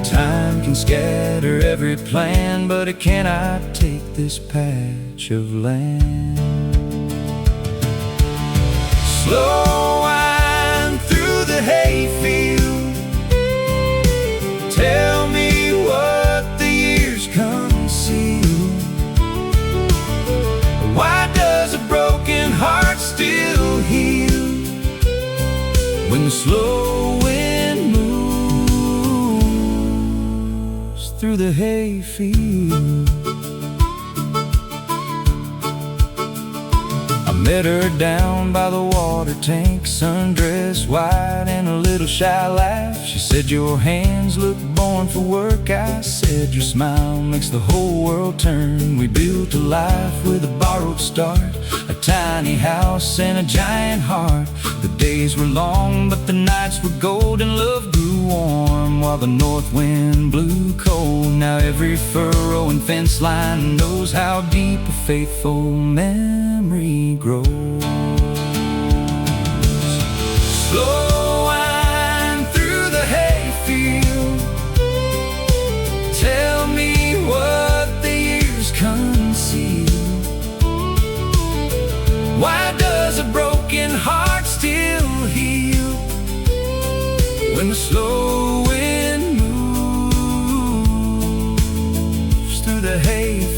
Time can scatter every plan, but it cannot take this patch of land. Slow wind through the hayfield, tell me what the years conceal. Why does a broken heart still heal when the slow wind moves through the hayfield? I met her down by the water tank, sundressed white and a little shy laugh. She said, your hands look born for work. I said, your smile makes the whole world turn. We built a life with a borrowed start, a tiny house and a giant heart. The days were long, but the nights were gold, and love grew warm while the north wind blew cold. Now every furrow and fence line knows how deep a faithful memory grows. Slow wind through the hayfield, tell me what the years conceal. Why does a broken heart still heal when the slow wind moves through the hayfield?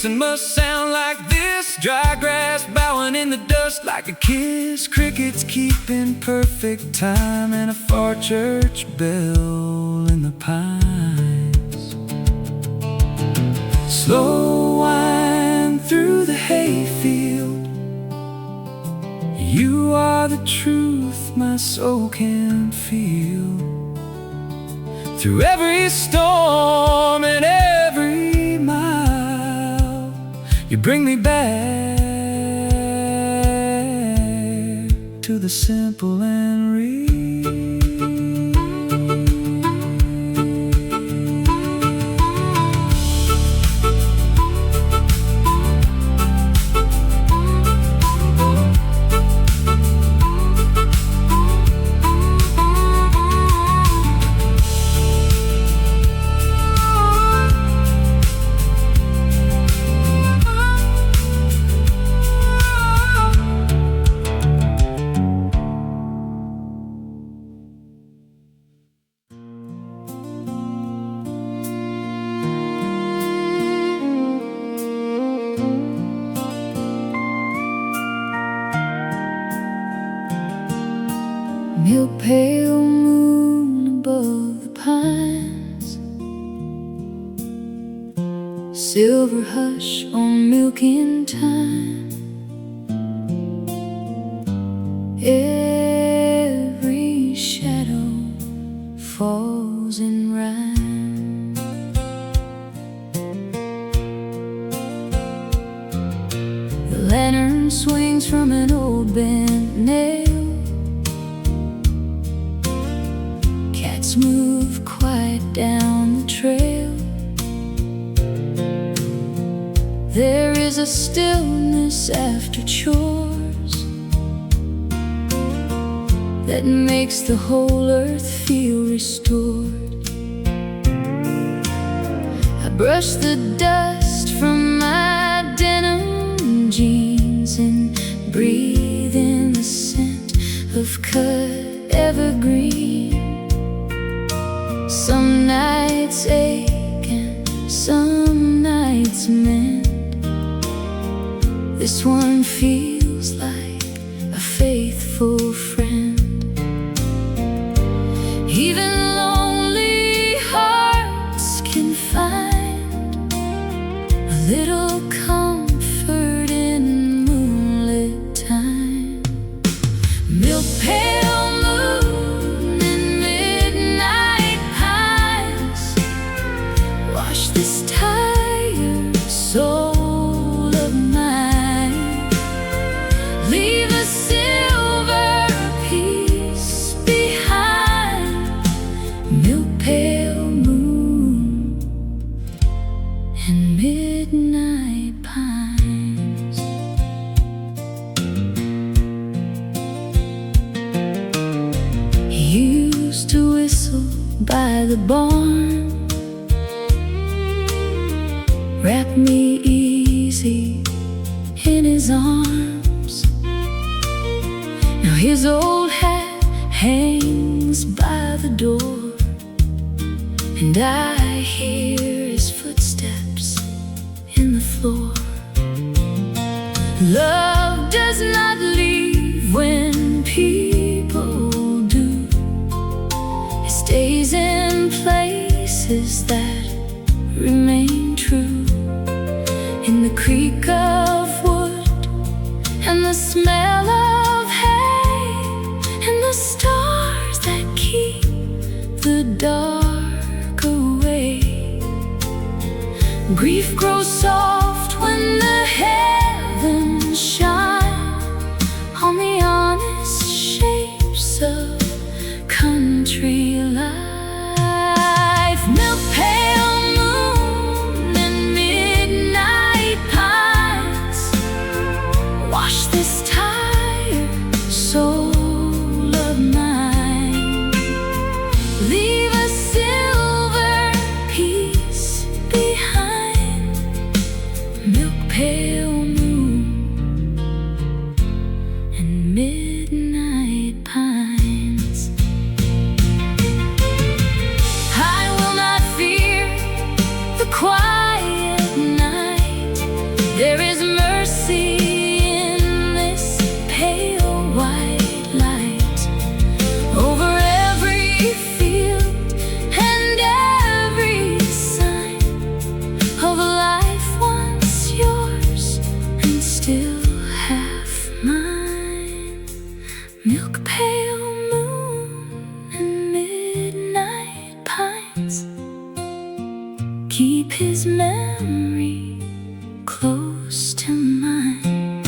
And must sound like this, dry grass bowing in the dust like a kiss, crickets keeping perfect time, and a far church bell in the pines. Slow wind through the hayfield, you are the truth my soul can feel. Through every storm and every mile, you bring me back to the simple and real.
Milk pale moon above the pines, silver hush on milking time. Every shadow falls in rhyme. The lantern swings from an old bent nail. Cats move quiet down the trail. There is a stillness after chores that makes the whole earth feel restored. I brush the dust from my denim jeans and breathe in the scent of cut evergreen. Some nights ache and some nights mend. This one feels like a faithful friend. Even lonely hearts can find a little comfort in this tired soul of mine. Leave a silver piece behind. Milk pail moon and midnight pines. He used to whistle by the barn, wrap me easy in his arms. Now his old hat hangs by the door, and I hear his footsteps in the floor. Love does not leave when people do. It stays in places that remain true. In the creak of wood and the smell of hay, and the stars that keep the dark away. Grief grows soft when the heavens shine on the honest shapes of country life. Milk pail moon and midnight pines, wash this tired soul of mine. Leave a silver piece behind. Milk pail moon and midnight pines. I will not fear the quiet night. There is mercy in this pale white light. Over every field and every sign of a life once yours and still half mine. Milk pail moon and midnight pines, keep his memory close to mine,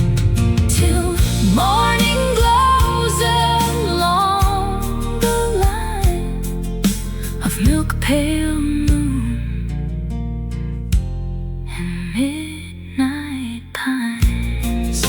till morning glows along the line of milk pail moon and midnight pines.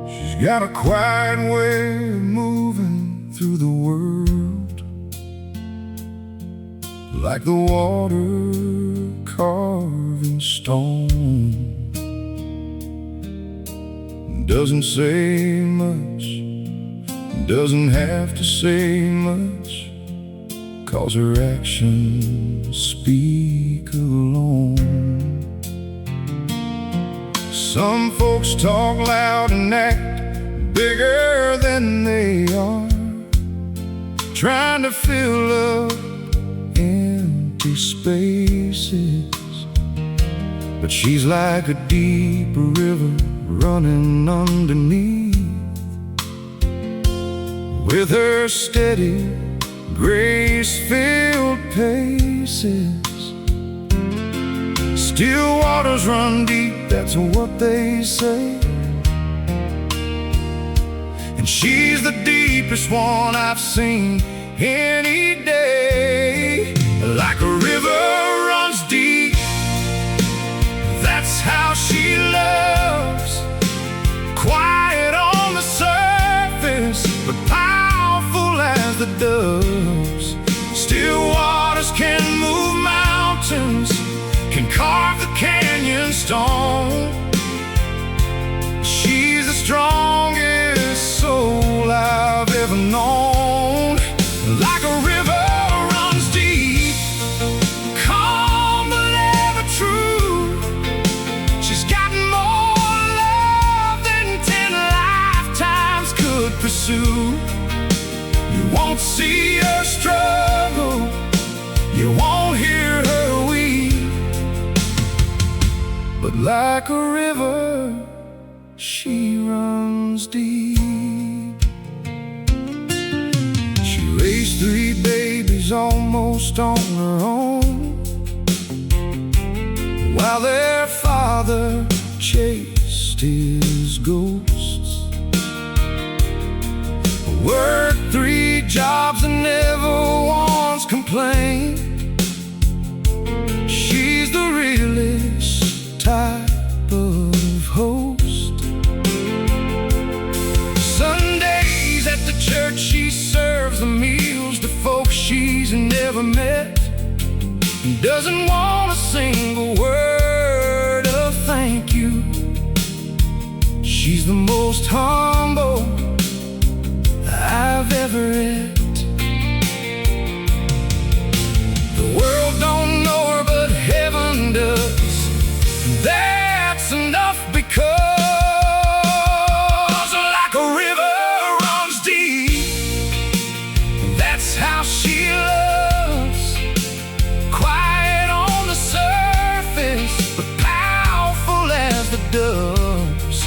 She's got a quiet way of moving through the world, like the water carving stone. Doesn't say much, doesn't have to say much, 'cause her actions speak alone. Some folks talk loud and act bigger than they are, trying to fill up empty spaces. But she's like a deep river running underneath, with her steady, grace-filled paces. Still waters run deep, that's what they say. And she's the deepest one I've seen any day. Like a river runs deep, that's how she loves. Quiet on the surface, but powerful as the doves. Still waters can move mountains, can carve the canyon stone. She's the strongest soul pursue. You won't see her struggle, you won't hear her weep. But like a river, she runs deep. She raised 3 babies almost on her own, while their father chased his ghosts. Worked 3 jobs and never once complained. She's the realest type of host. Sundays at the church she serves the meals to folks she's never met. Doesn't want a single word of thank you. She's the most humble I've ever read. The world don't know her, but heaven does. That's enough, because like a river runs deep. That's how she loves. Quiet on the surface, but powerful as the doves.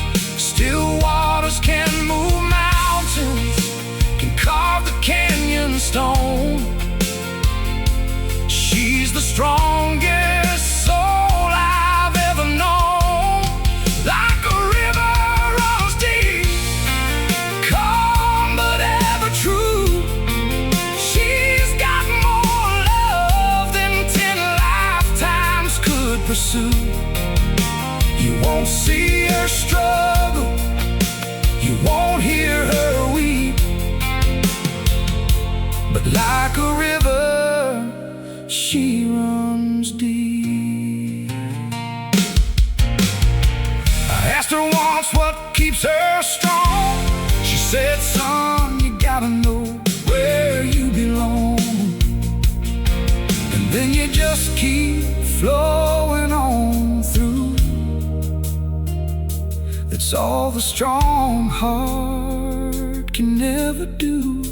Still waters can move mountains, carve the canyon stone. She's the strongest soul I've ever known. Like a river runs deep, calm but ever true. She's got more love than 10 lifetimes could pursue. You won't see her struggle, you won't hear her weep. But like a river, she runs deep. I asked her once what keeps her strong. She said, son, you gotta know where you belong. And then you just keep flowing on through. That's all the strong heart can never do.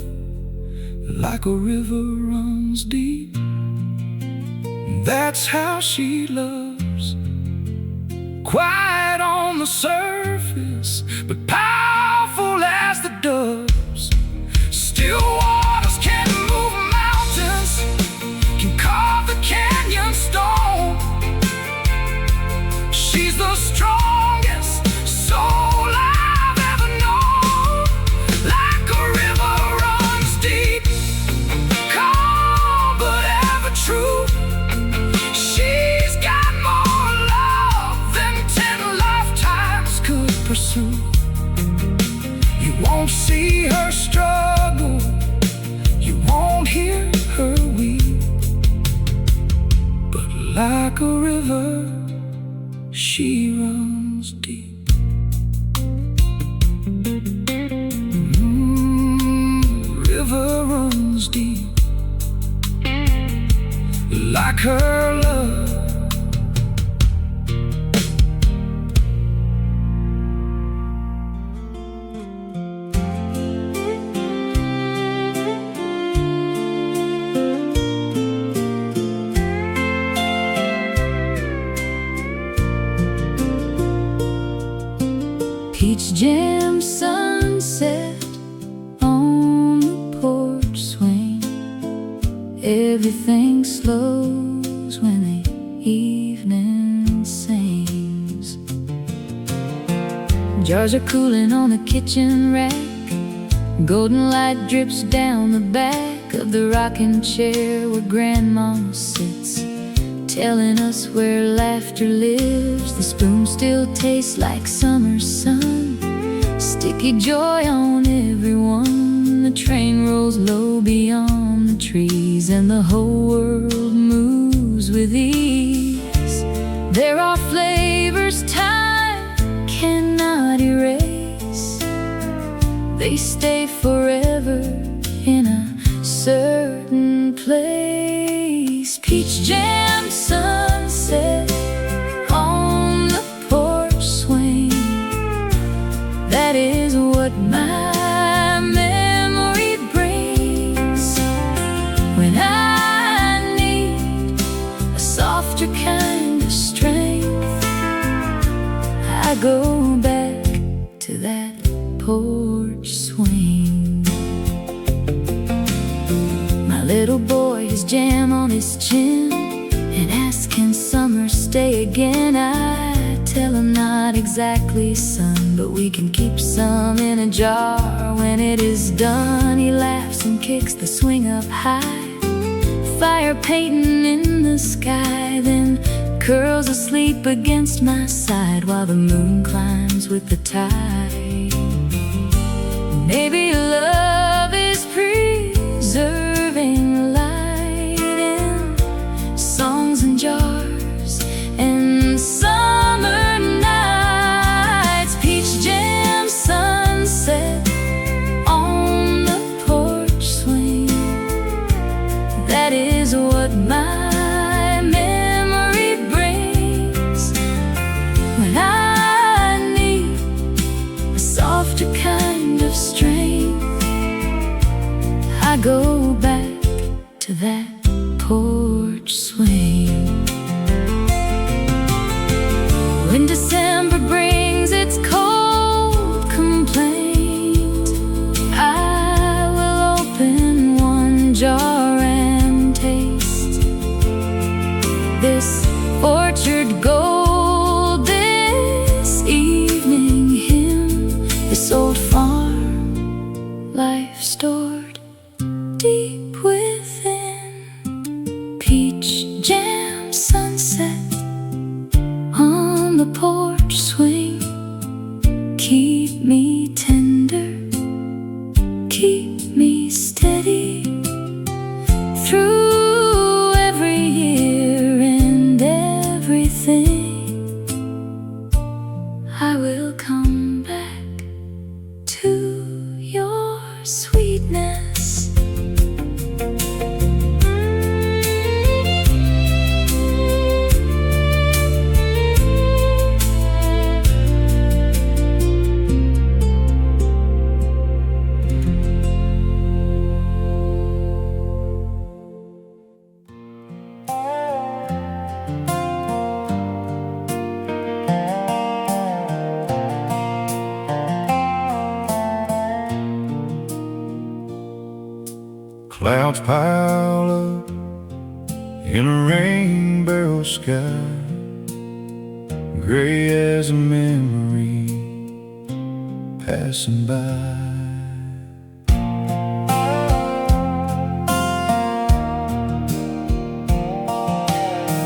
Like a river runs deep, that's how she loves. Quiet on the surface, but powerful as the doves. Still waters can move mountains, can carve the canyon stone. She's the strongest soul I've ever known. Like a river runs deep, true. She's got more love than 10 lifetimes could pursue. You won't see her struggle, you won't hear her weep. But like a river, she runs deep. River runs deep, like her love.
Peach jam sunset on the porch swing. Everything slows when the evening sings. Jars are cooling on the kitchen rack. Golden light drips down the back of the rocking chair where Grandma sits, telling us where laughter lives. The spoon still tastes like summer sun, sticky joy on everyone. The train rolls low beyond the trees, and the whole world moves with ease. There are flavors time cannot erase. They stay forever in a certain place. Peach jam sunset on the porch swing. That is what my porch swing. My little boy has jam on his chin and asks, can summer stay again? I tell him not exactly, son, but we can keep some in a jar. When it is done, he laughs and kicks the swing up high, fire painting in the sky, then curls asleep against my side while the moon climbs with the tide. Maybe love is preserving light in songs and jars and summer nights. Peach jam sunset on the porch swing. That is what my memory brings when I need a softer kind of strength. I go back to that porch swing. When December brings its cold complaint, I will open one jar and taste this orchard gold, this evening hymn, this old farm life stored deep within. Peach jam sunset on the porch swing. Keep me tender, keep me steady through every year and everything. I will come back to your sweetness.
Clouds pile up in a rain barrel sky, gray as a memory passing by.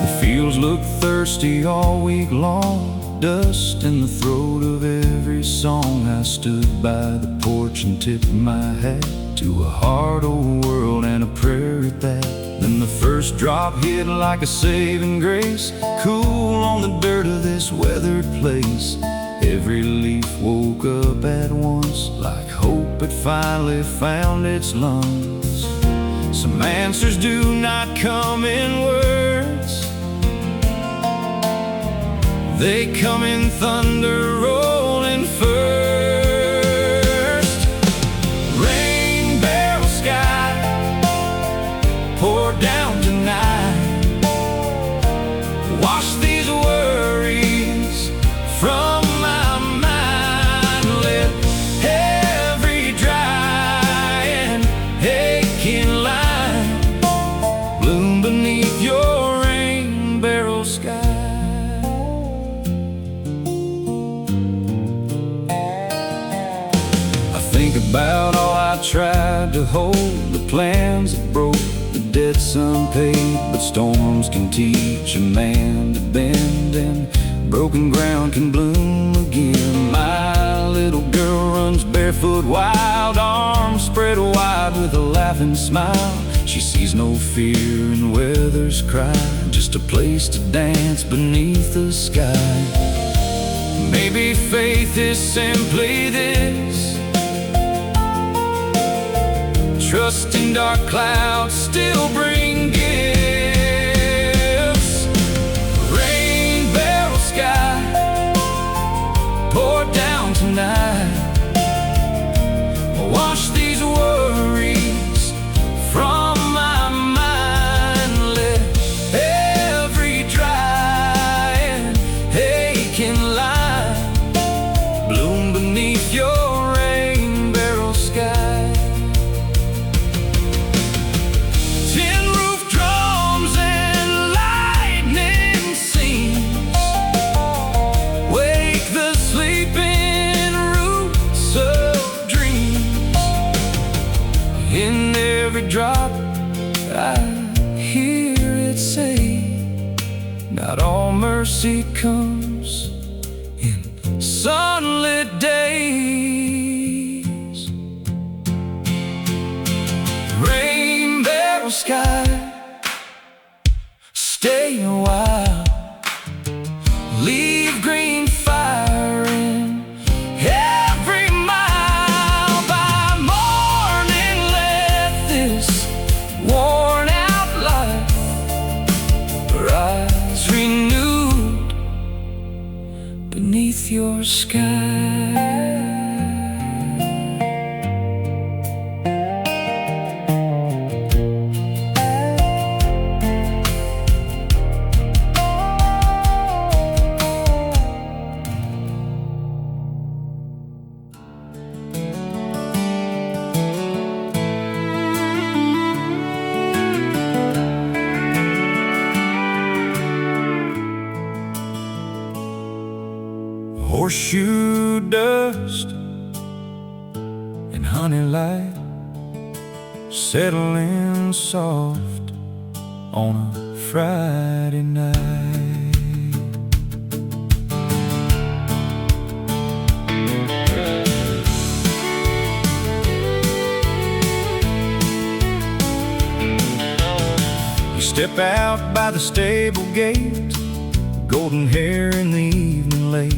The fields look thirsty all week long, dust in the throat of every song. I stood by the porch and tipped my hat to a hard old world and a prayer at that. Then the first drop hit like a saving grace, cool on the dirt of this weathered place. Every leaf woke up at once, like hope had finally found its lungs. Some answers do not come in words, they come in thunder rolling first. Rain barrel sky, pour down tonight, wash these worries from my mind. Let every dry and aching line bloom beneath your rain barrel sky. About all I tried to hold, the plans that broke, the debts unpaid. But storms can teach a man to bend, and broken ground can bloom again. My little girl runs barefoot, wild arms spread wide with a laughing smile. She sees no fear in weather's cry, just a place to dance beneath the sky. Maybe faith is simply this: trusting dark clouds still bring gifts. Rain barrel sky, pour down tonight, wash these worries from my mind. Let every dry and aching line bloom beneath your rain every drop. I hear it say, not all mercy comes in sunlit days. Rainbow sky, stay a while, leave green fire in every mile. By morning let this worn out life rise renewed beneath your sky. Horseshoe dust and honey light settling soft on a Friday night. You step out by the stable gate, golden hair in the evening late.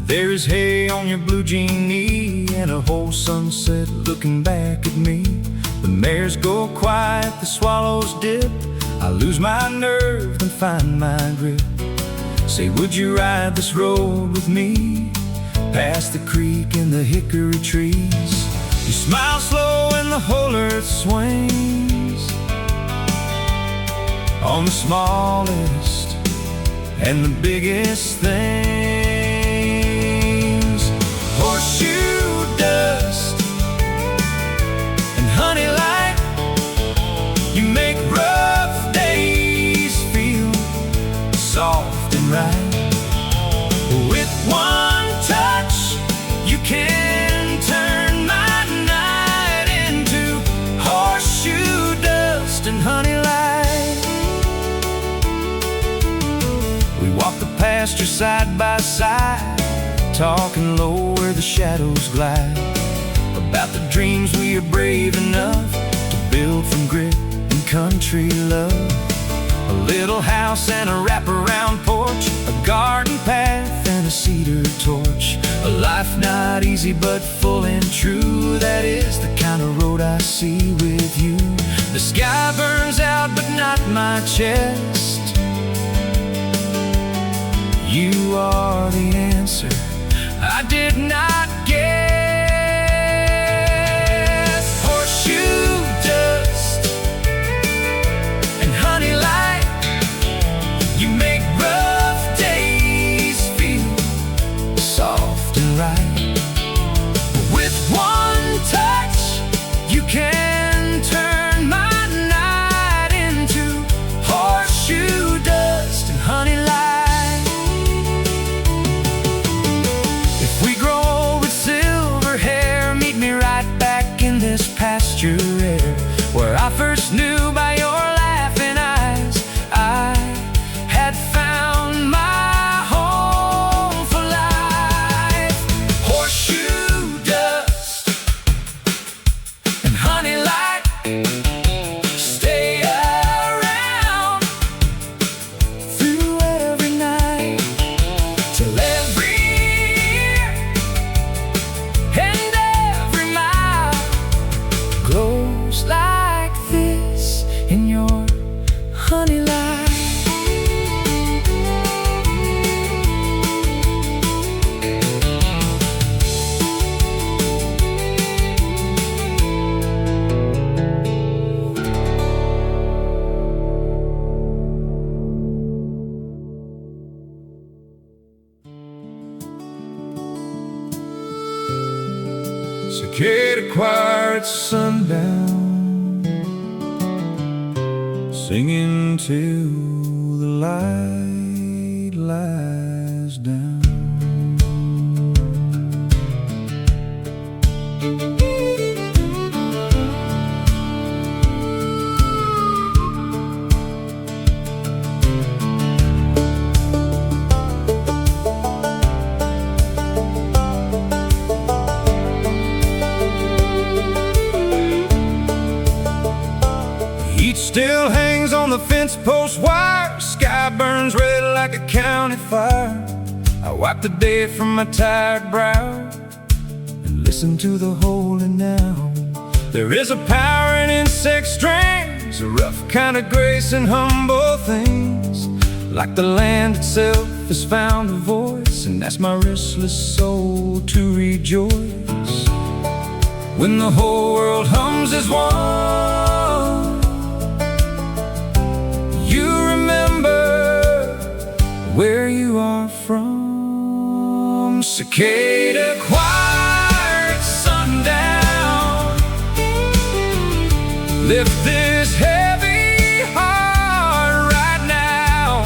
There is hay on your blue jean knee and a whole sunset looking back at me. The mares go quiet, the swallows dip. I lose my nerve and find my grip. Say, would you ride this road with me? Past the creek and the hickory trees. You smile slow and the whole earth swings on the smallest and the biggest thing. Horseshoe dust and honey light, you make rough days feel soft and right. With one touch, you can turn my night into horseshoe dust and honey light. We walk the pasture side by side, talking low where the shadows glide, about the dreams we are brave enough to build from grit and country love. A little house and a wraparound porch, a garden path and a cedar torch. A life not easy but full and true, that is the kind of road I see with you. The sky burns out but not my chest. You are the answer I did not guess. Horseshoe dust and honey light, you make rough days feel soft and right. With one touch, you can turn my night into horseshoe dust and honey light. This pasture air, where I first knew by your laughing eyes I had found my home for life. Horseshoe dust and honey light, stay around through every night till every year and every mile glows like this in your honey light. Cicada choir at sundown, singing till the light lies down. post wire, sky burns red like a county fire. I wipe the day from my tired brow and listen to the holy now. There is a power in insect strings, a rough kind of grace in humble things. Like the land itself has found a voice, and that's my restless soul to rejoice. When the whole world hums as one, you remember where you are from. Cicada choir at sundown, lift this heavy heart right now.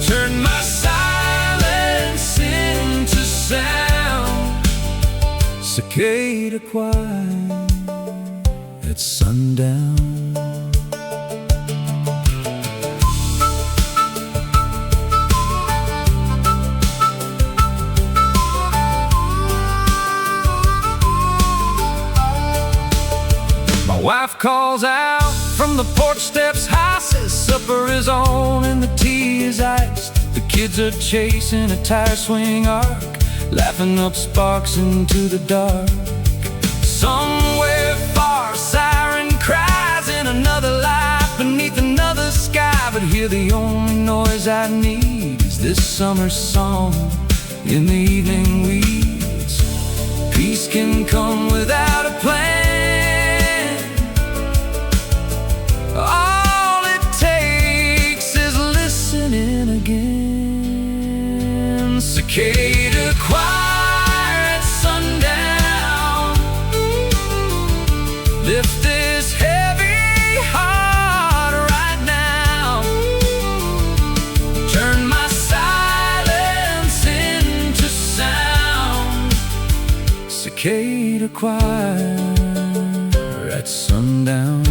Turn my silence into sound. Cicada choir at sundown. Wife calls out from the porch steps high, says supper is on and the tea is iced. The kids are chasing a tire swing arc, laughing up sparks into the dark. Somewhere far, a siren cries in another life beneath another sky. But here the only noise I need is this summer song in the evening weeds. Peace can come without a plan. All it takes is listening again. Cicada choir at sundown, lift this heavy heart right now. Turn my silence into sound. Cicada choir at sundown.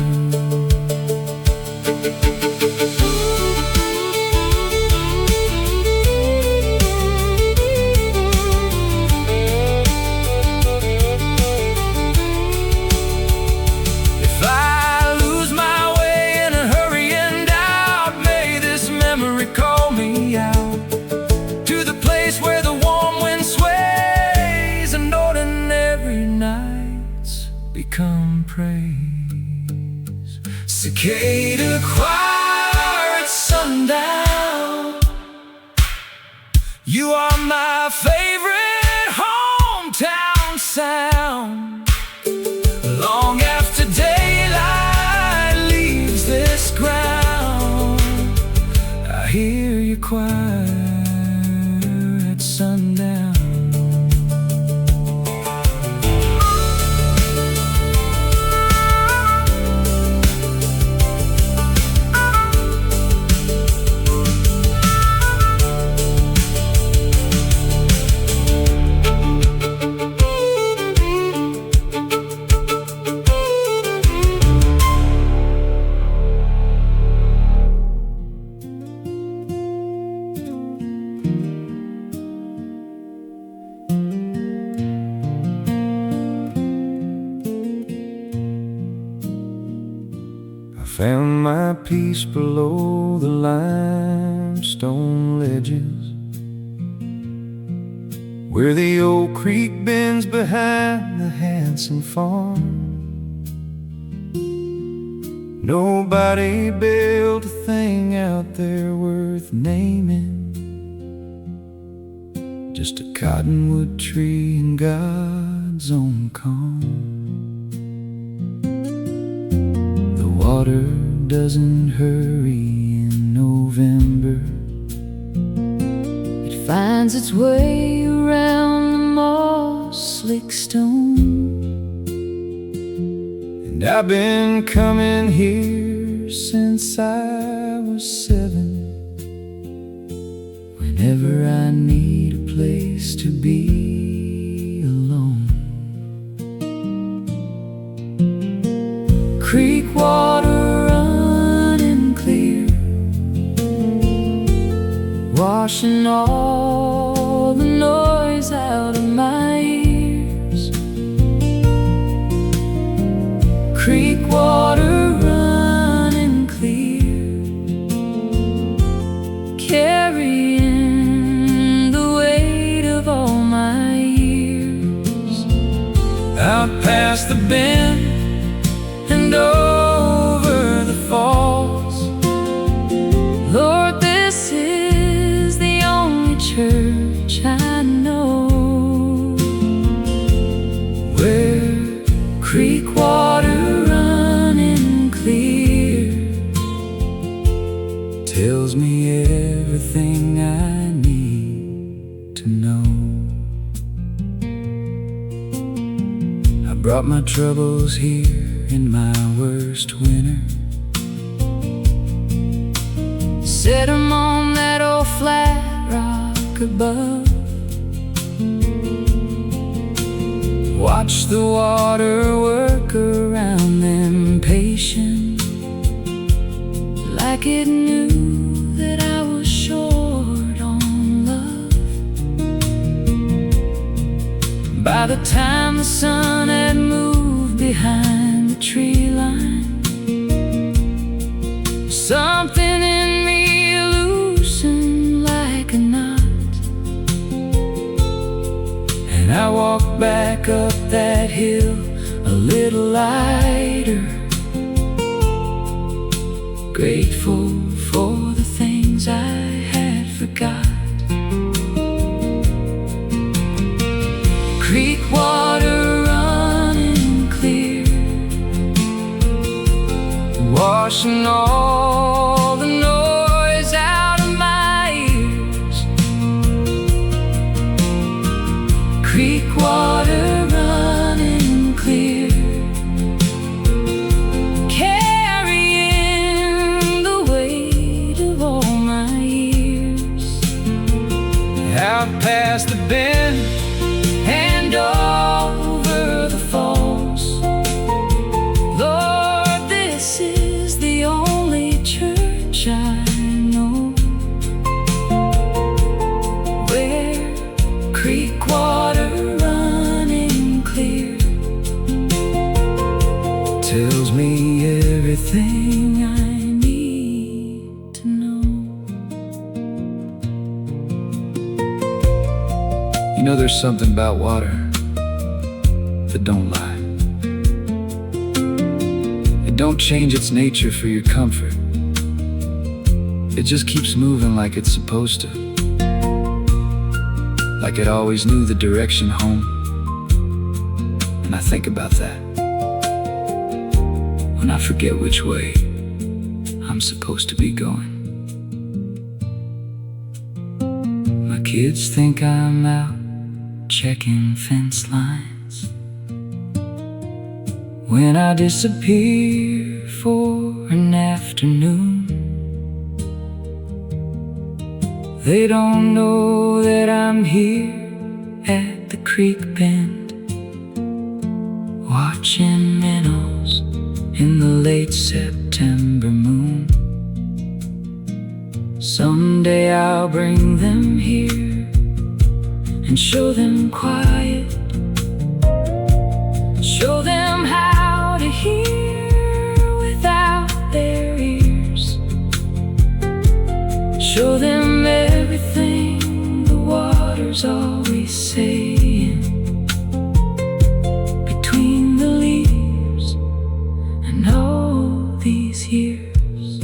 Come praise. Cicada choir at sundown, you are my favorite hometown sound. Long after daylight leaves this ground, I hear your choir at sundown. Found my peace below the limestone ledges, where the old creek bends behind the Hanson farm. Nobody built a thing out there worth naming, just a cottonwood tree and God's own calm. Water doesn't hurry in November.
It finds its way around the moss slick stone.
And I've been coming here since I was 7. Whenever I need a place to be alone.
Creek water running clear, washing all the noise out of my ears. Creek water running clear,
out past the bend and over the falls.
Lord, this is the only church I know,
where creek water running clear tells me everything I need to know. I brought my troubles here in my worst winter,
set 'em on that old flat rock above.
watch the water work around them patient,
like it knew that I was short on love.
by the time the sun had moved behind the tree line. Something in me loosened like a knot, and I walked back up that hill a little lighter, grateful for the things I had forgot. Creek water running clear, washing all the noise out of my ears. Creek water running clear, carrying the weight of all my years. Out past the bend and over the falls. Lord, this is the only church I know, where creek water running clear tells me everything I need to know. You know, there's something about water that don't lie. It don't change its nature for your comfort. It just keeps moving like it's supposed to, like it always knew the direction home. And I think about that when I forget which way I'm supposed to be going. My kids think I'm out checking fence lines when I disappear for an afternoon. They don't know that I'm here at the creek bend, watching minnows in the late September moon. Someday I'll bring them here and show them quiet, show them how to hear without their ears, show them everything the water's always saying between the leaves and all these years.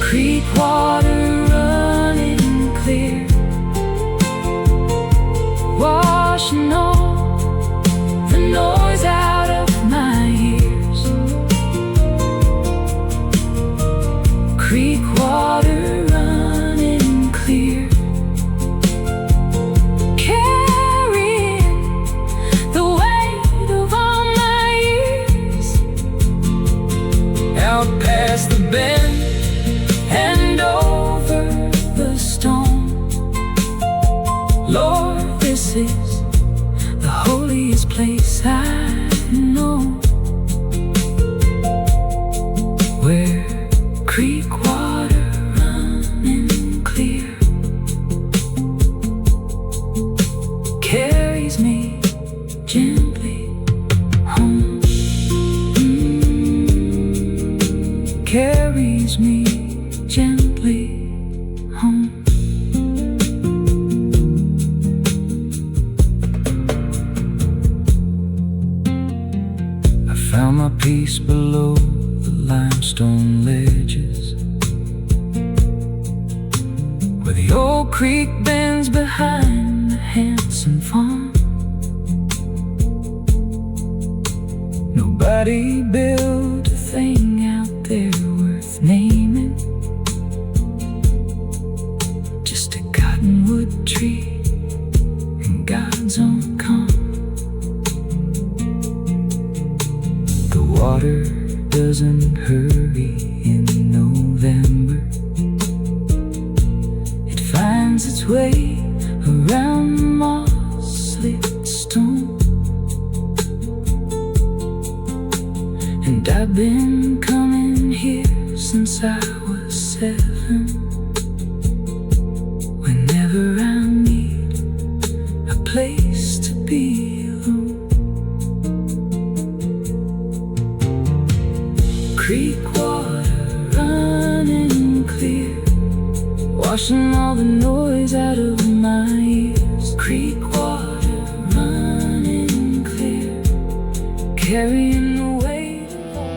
Creek water running clear, washing all the noise out of my ears. Creek water running clear, carrying the weight of all my years. Out past the bend and over the stone. Lord, this is the holiest place I know, where creek water running clear carries me gently home, carries me gently home.
found my peace below the limestone ledges, where the old creek bends behind the Hanson farm. Nobody built a thing out there worth naming, just a cottonwood tree in God's own calm. The water doesn't hurry in November. It finds its way around the moss-slit stone. And I've been coming here since I was 7. Whenever I need a place to be alone. Creek water running clear, washing all the noise out of my ears. Creek water running clear, carrying the weight of all.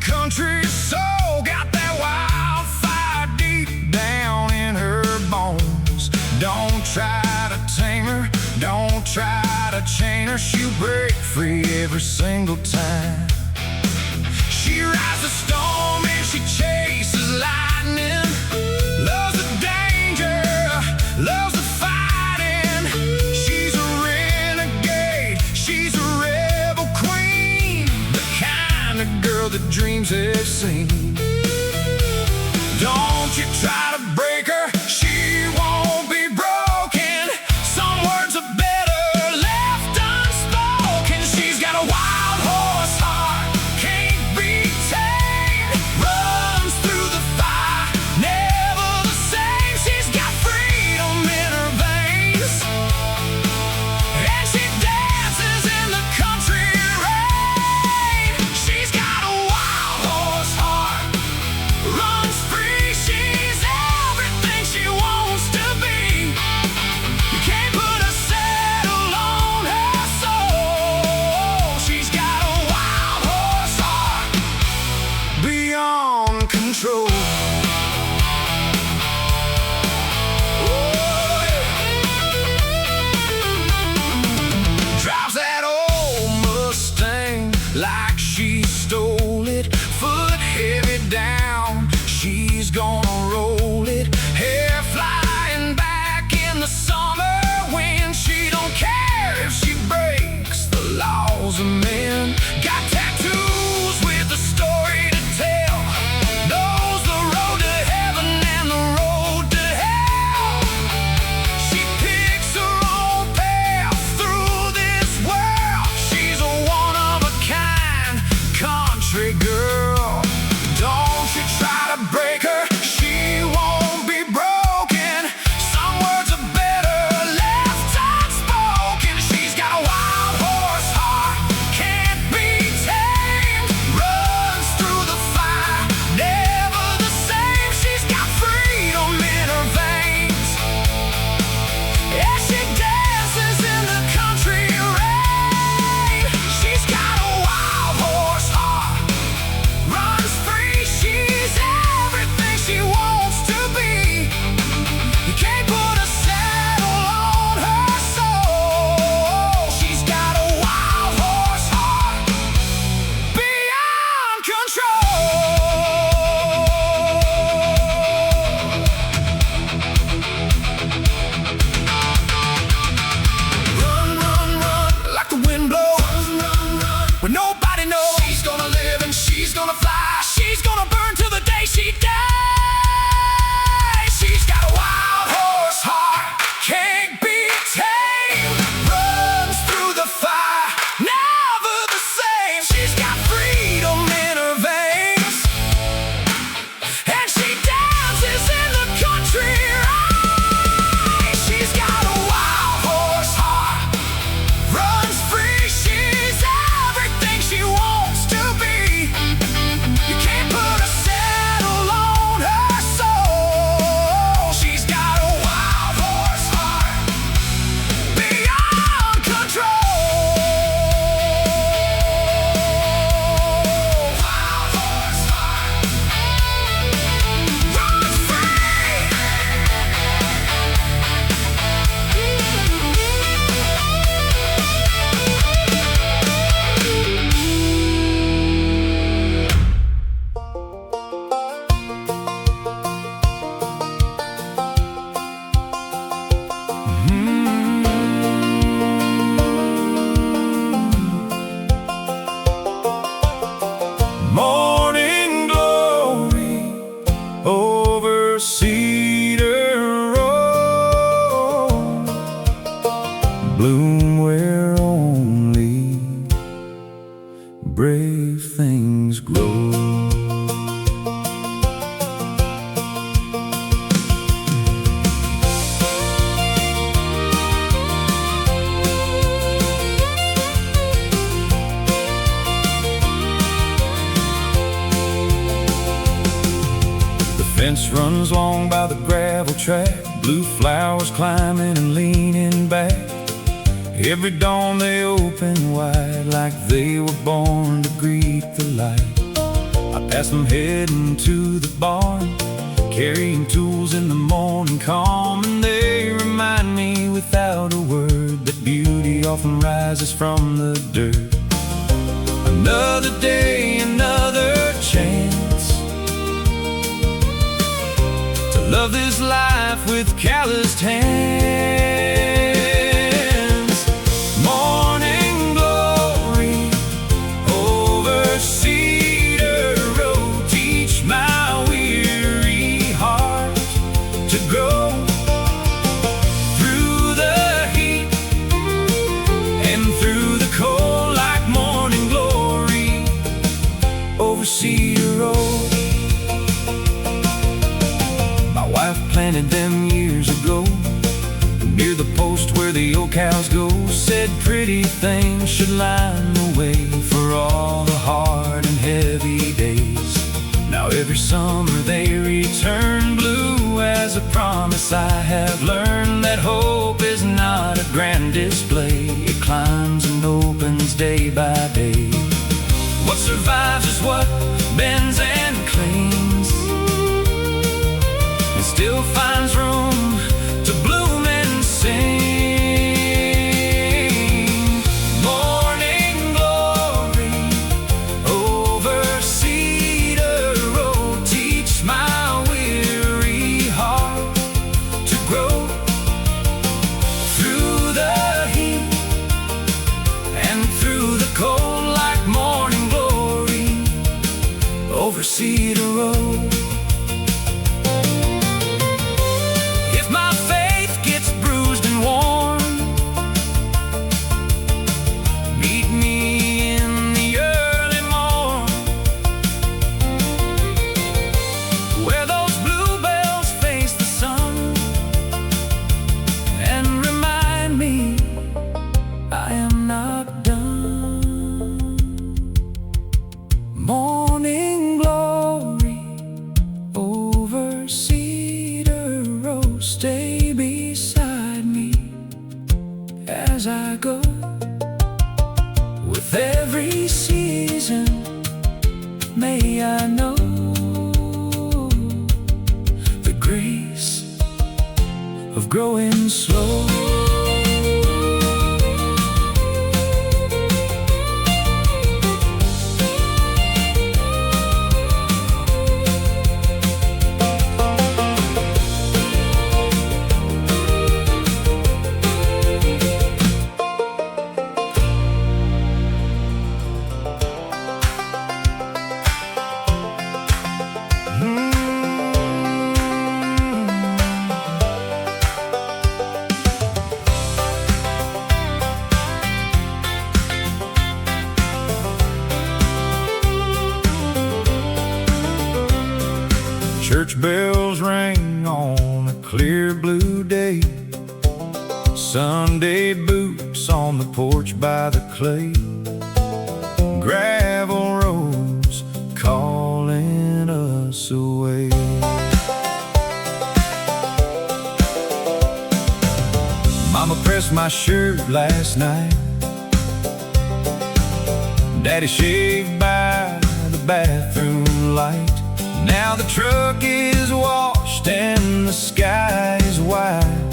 Country soul, got that wildfire deep down in her bones. Don't try to tame her, don't try to chain her. She'll break free every single time. She rides the storm and she chases lightning. Loves the danger, loves the fighting. She's a renegade, she's a rebel queen, the kind of girl that dreams have seen. Don't you try to break her, she won't be broken. Some words are better left unspoken. She's got a wild horse heart, can't be tamed. Runs through the fire, never the same. She's got freedom in her veins, and she dances in the country rain. She's got a wild horse where only brave things grow. Fence runs long by the gravel track, blue flowers climbing and leaning back. Every dawn they open wide, like they were born to greet the light. I pass them heading to the barn, carrying tools in the morning calm, and they remind me without a word that beauty often rises from the dirt. Another day, another chance to love this life with calloused hands. Morning glory over Cedar Road, teach my weary heart to grow through the heat and through the cold, like morning glory over Cedar Road. Planted them years ago near the post where the old cows go. Said pretty things should line the way for all the hard and heavy days. Now every summer they return blue as a promise. I have learned that hope is not a grand display. It climbs and opens day by day. What survives is what bends and clings, still finds room to bloom and sing. Morning glory over Cedar Road, teach my weary heart to grow through the heat and through the cold, like morning glory over Cedar Road. Morning glory over Cedar Road, stay beside me as I go. With every season, may I know the grace of growing slow. Church bells ring on a clear blue day. Sunday boots on the porch by the clay. Gravel roads calling us away. Mama pressed my shirt last night. Daddy shaved by the bathroom light. Now the truck is washed and the sky is white,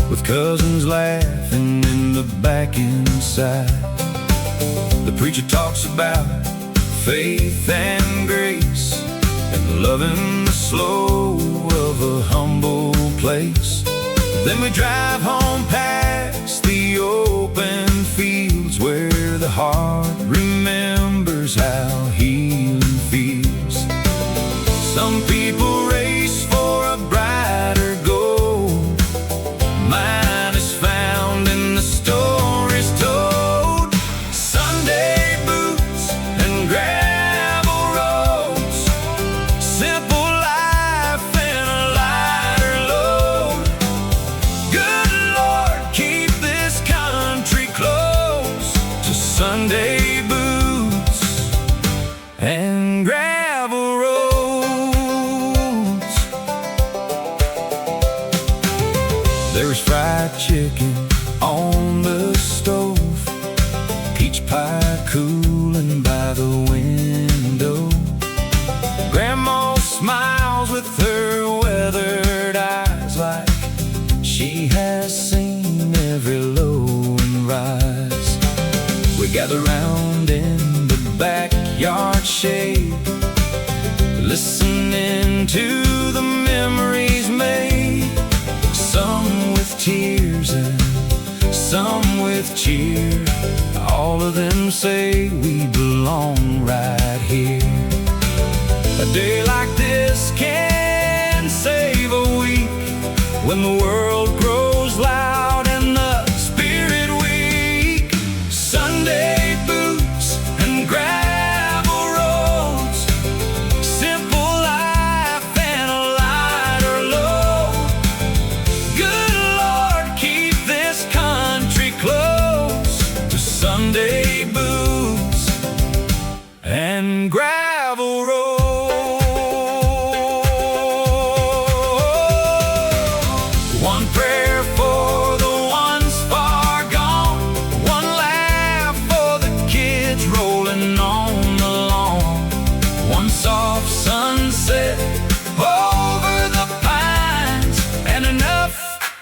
with cousins laughing in the back inside. The preacher talks about faith and grace and loving the slow of a humble place. Then we drive home past the open fields where the heart remembers how healing feels. Some people race for a brighter goal. Mine is found in the storm cooling by the window. Grandma smiles with her weathered eyes, like she has seen every low and rise. We gather round in the backyard shade, listening to the memories made, some with tears and some with cheer. All of them say we belong right here. A day like this can save a week, when the world grows loud and the spirit weak. Sunday boots and gravel roads, simple life and a lighter load. Good Lord, keep this country close to Sunday boots and gravel roads. One prayer for the ones far gone, one laugh for the kids rolling on the lawn, one soft sunset over the pines, and enough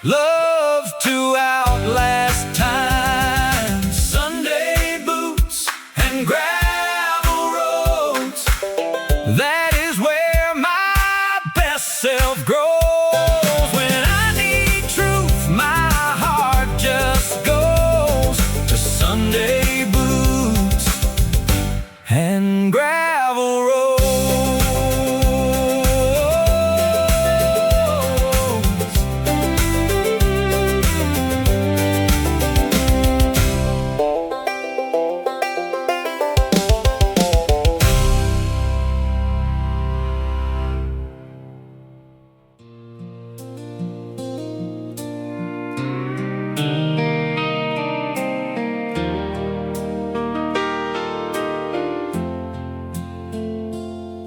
love to outlast time. Sunday boots and gravel roads, that is where my best self grows. When I need truth, my heart just goes to Sunday boots and gravel roads.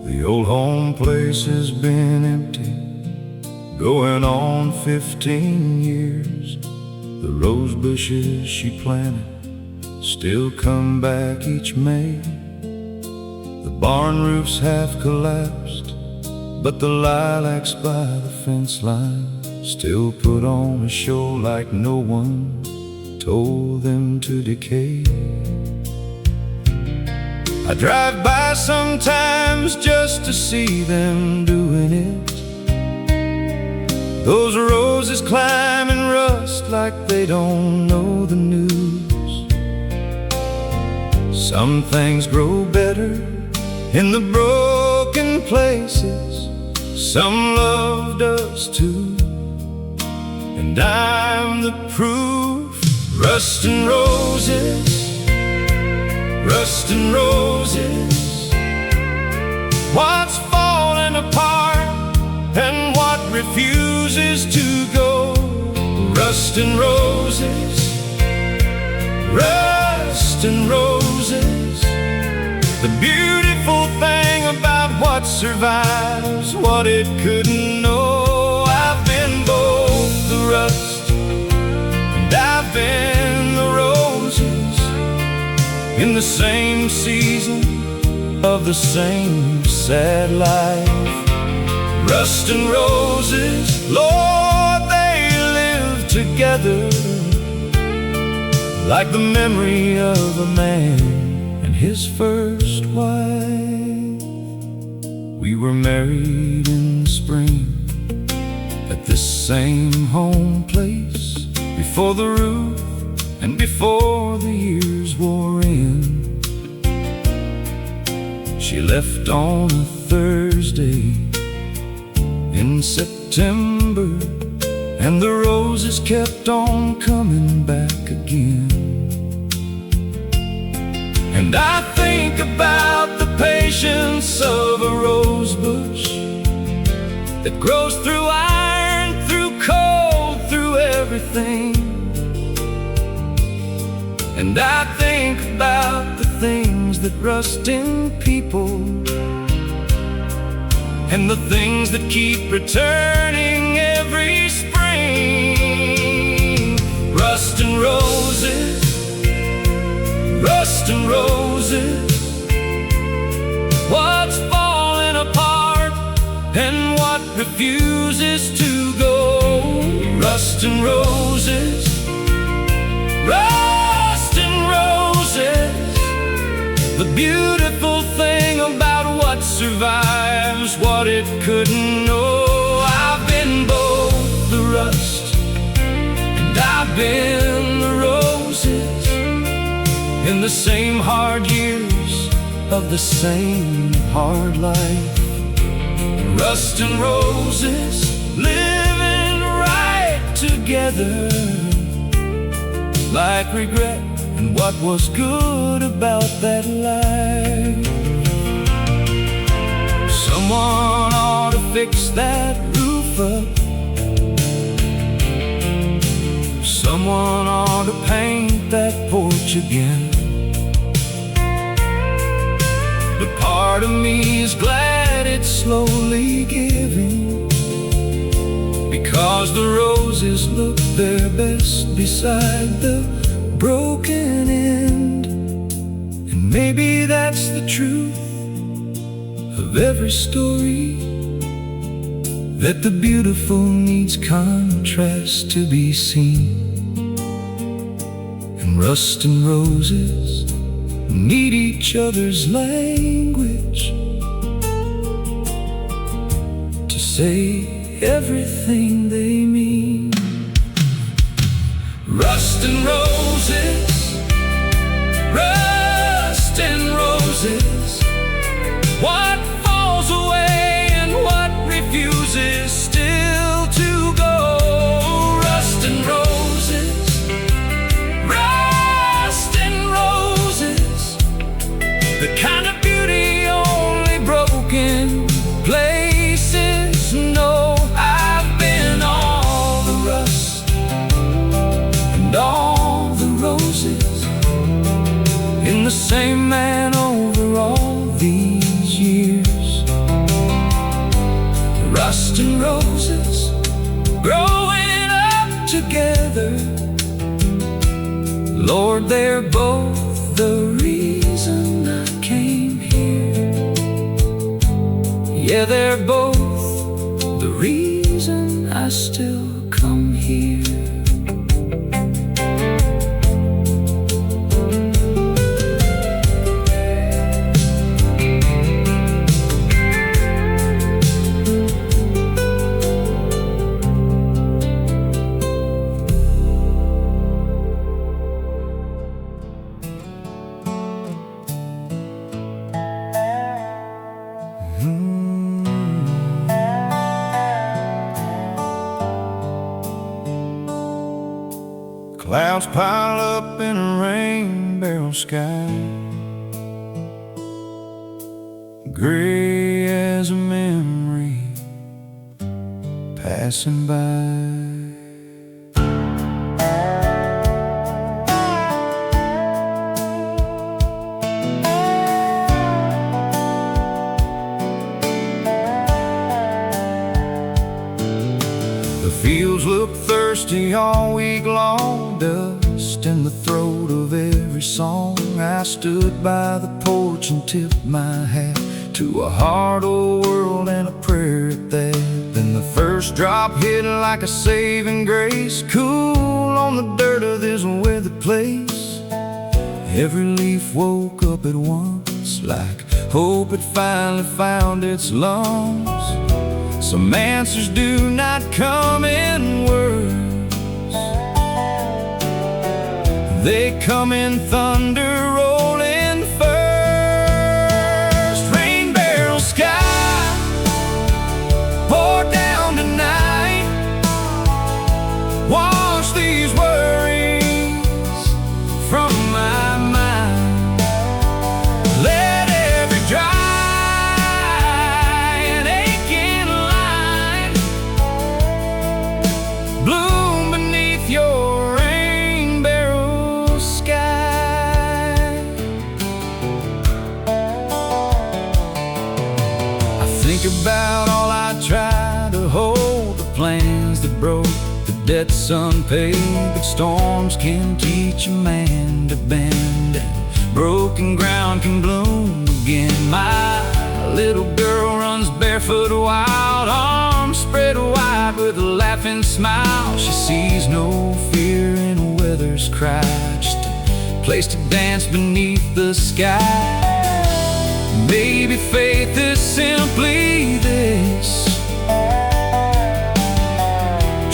The old home place has been empty, going on 15 years. The rose bushes she planted still come back each May. The barn roof's half collapsed, but the lilacs by the fence line still put on a show like no one told them to decay. I drive by sometimes just to see them doing it. Those roses climb and rust like they don't know the news. Some things grow better in the broken places, some love does too, and I'm the proof. Rust and roses, rust and roses, what's falling apart and what refuses to go. Rust and roses, rust and roses, the beautiful thing about what survives what it couldn't know. I've been both the rust and I've been the roses, in the same season of the same sad life. Rust and roses, Lord, they live together like the memory of a man and his first wife. We were married in spring at this same home place, before the roof and before the years wore in. She left on a Thursday in September, and the roses kept on coming back again. And I think about the patience of a rose bush that grows through iron, through cold, through everything. And I think about the things that rust in people, and the things that keep returning every spring. Rust and roses, rust
and roses. What's falling apart and what refuses to go? Rust and roses, rust and roses. The beautiful thing about what survives what it couldn't know. I've been both the rust and I've been the roses, in the same hard years of the same hard life. Rust and roses living right together, like regret and what was good about that life. Someone ought to fix that roof up. Someone ought to paint that porch again. But part of me is glad it's slowly giving, because the roses look their best beside the broken end. And maybe that's the truth of every story, that the beautiful needs contrast to be seen. And rust and roses need each other's language to say everything they mean. Rust and roses, rust and roses. What falls away and what refuses still to go? Rust and roses, rust and roses. The kind of beauty only broken places know. I've been all the rust and all the roses, in the same man over all these years. Rust and roses growing up together. Lord, they're both the reason I came here. Yeah, they're both the reason I still come here.
Clouds pile up in a rain barrel sky, gray as a memory passing by. The fields look thirsty all week long, dust in the throat of every song. I stood by the porch and tipped my hat to a hard old world and a prayer at that. Then the first drop hit like a saving grace, cool on the dirt of this weathered place. Every leaf woke up at once, like hope had finally found its lungs. Some answers do not come in words, they come in thunder rolling first. Rain barrel sky, pour down tonight, wash these worries from my mind. Let every dry and aching line bloom beneath your rain barrel sky. I think about all I tried to hold, the plans that broke, the debts unpaid. But storms can teach a man to bend, and broken
broken ground can bloom again. My little girl runs barefoot wild, arms spread wide with a laughing smile. She sees no fear in weather's cry, just a place to dance beneath the sky. Maybe faith is simply this: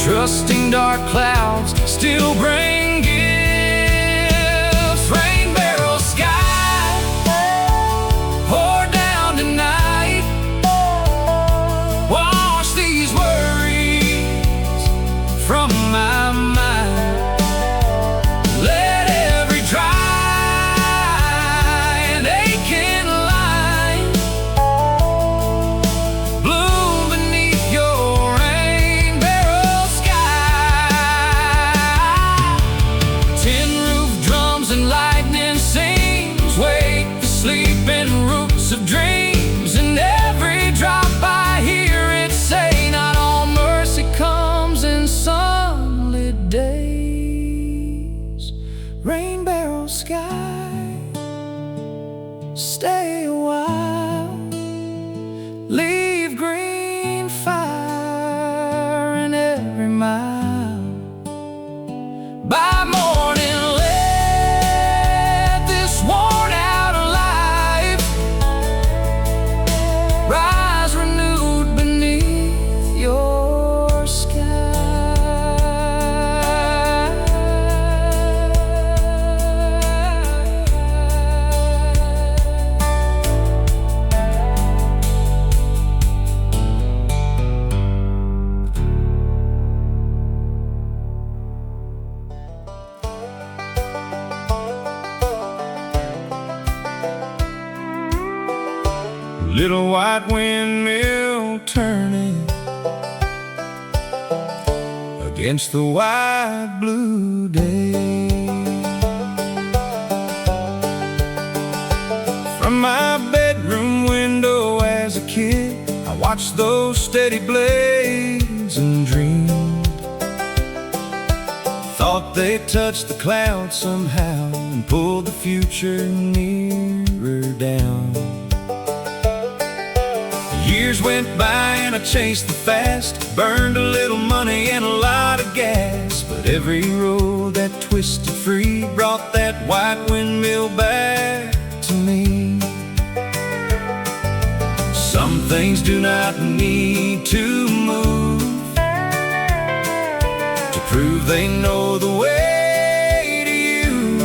trusting dark clouds still bring gifts. Rain barrel sky, pour down tonight. Wash these worries from my mind. Let every dry and aching line bloom beneath your rain barrel sky. Tin roof drums and lightning sings, wake the sleeping roots of dreams. And every drop I hear it say, not all mercy comes in sunlit days. Rain barrel sky, stay a while, leave green fire in every mile. By morning, let this worn out life rise renewed beneath your sky.
Little white windmill turning against the wide blue day. From my bedroom window as a kid, I watched those steady blades and dreamed. Thought they touched the clouds somehow and pulled the future nearer down. Years went by and I chased the fast, burned a little money and a lot of gas. But every road that twisted free brought that white windmill back to me. Some things do not need to move to prove they know the way to you.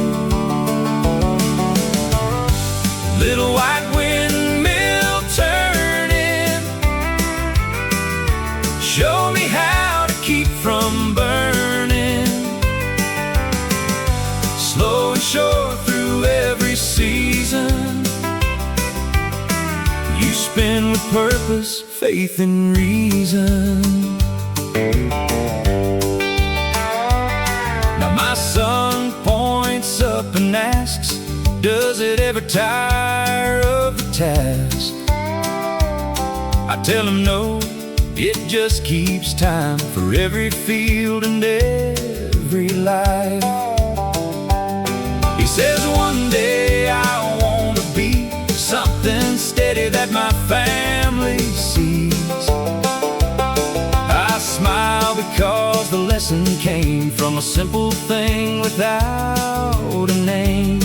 Little white windmill turning, show me how to keep from burning. Slow and sure through every season, you spin with purpose, faith and reason. Now my son points up and asks, does it ever tire of the task? I tell him no, it just keeps time for every field and every life. He says one day I want to be something steady that my family sees. I smile because the lesson came from a simple thing without a name.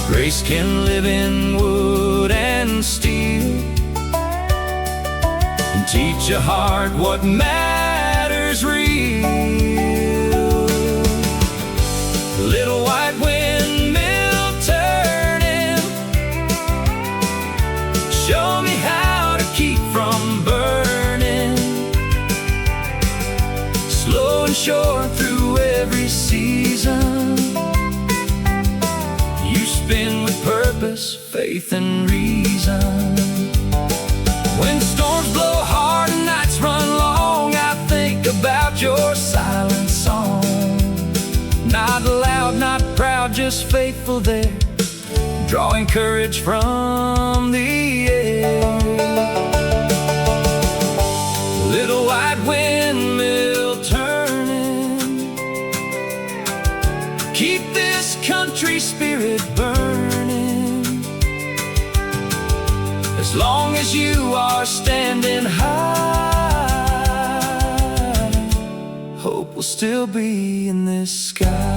Grace can live in wood and steel and teach a heart what matters real. Little white windmill turning, show me how to keep from burning. Slow and sure through every season, you spin with purpose, faith and reason. When storms blow hard and nights run long, I think about your silent song. Not loud, not proud, just faithful there, drawing courage from the air. Little white windmill turning, keep this country spirit burning. As long as you are standing high, hope will still be in this sky.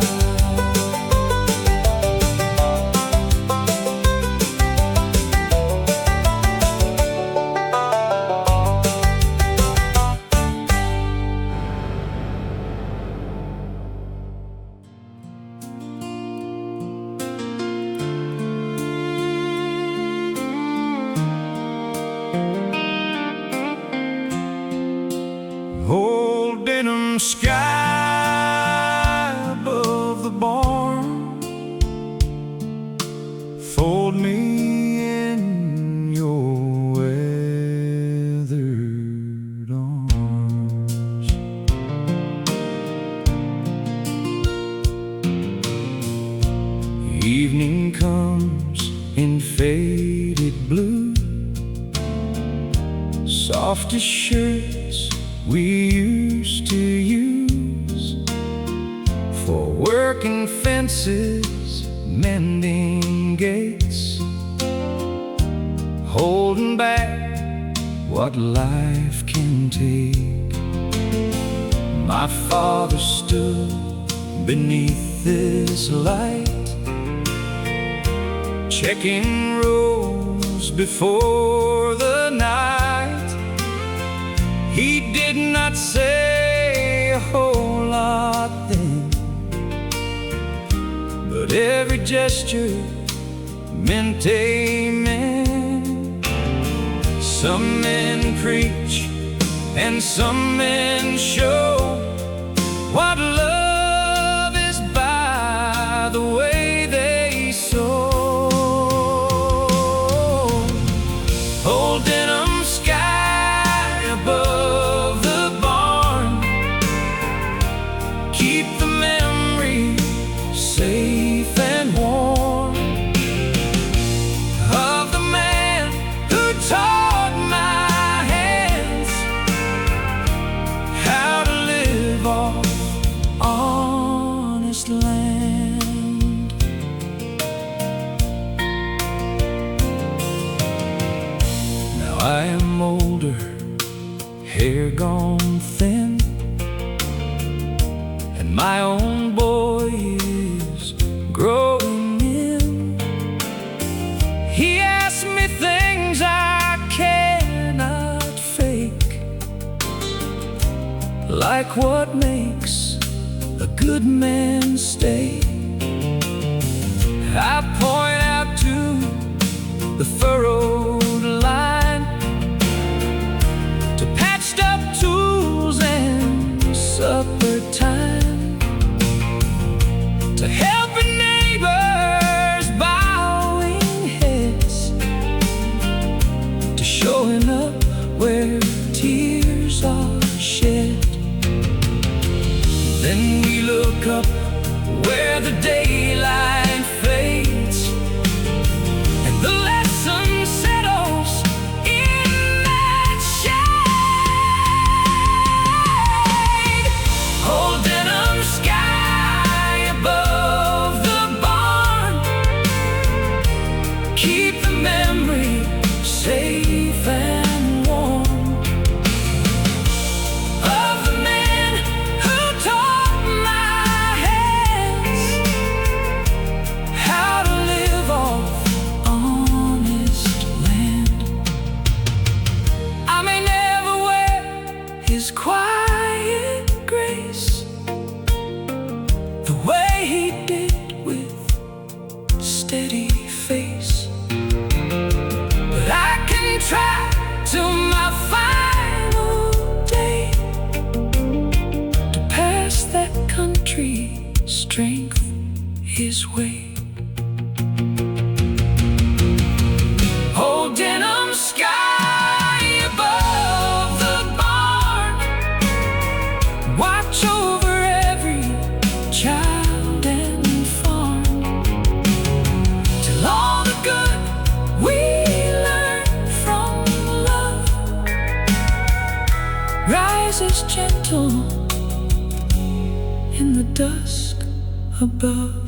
Old denim sky above the barn, fold me in your weathered arms. Evening comes in faded blue, softest shirts we used to use for working fences, mending gates, holding back what life can take. My father stood beneath this light, checking rows before the night. He did not say a whole lot then, but every gesture meant amen. Some men preach and some men show what love is by the way they sow. Old denim sky above the barn, keep the memory safe and warm of the man who taught my hands how to live off honest land. Now I am older, hair gone thin, and my own boy is growing in. He asks me things I cannot fake, like what makes a good man stay. I point out to the furrowed line, to patched up tools and supper time, to helping neighbors bowing heads, to showing up where tears are shed. Then we look up where the daylight fades, and the lesson settles in that shade. Old denim sky above the barn, keep the memory safe and warm of the man who taught my hands how to live off honest land. I may never wear his quiet grace the way he did with steady face, but I can try till my final day to pass that country strength his way. Old denim sky above the barn, watch over every child and farm, till all the good we learn from love rises gentle in the dusk above.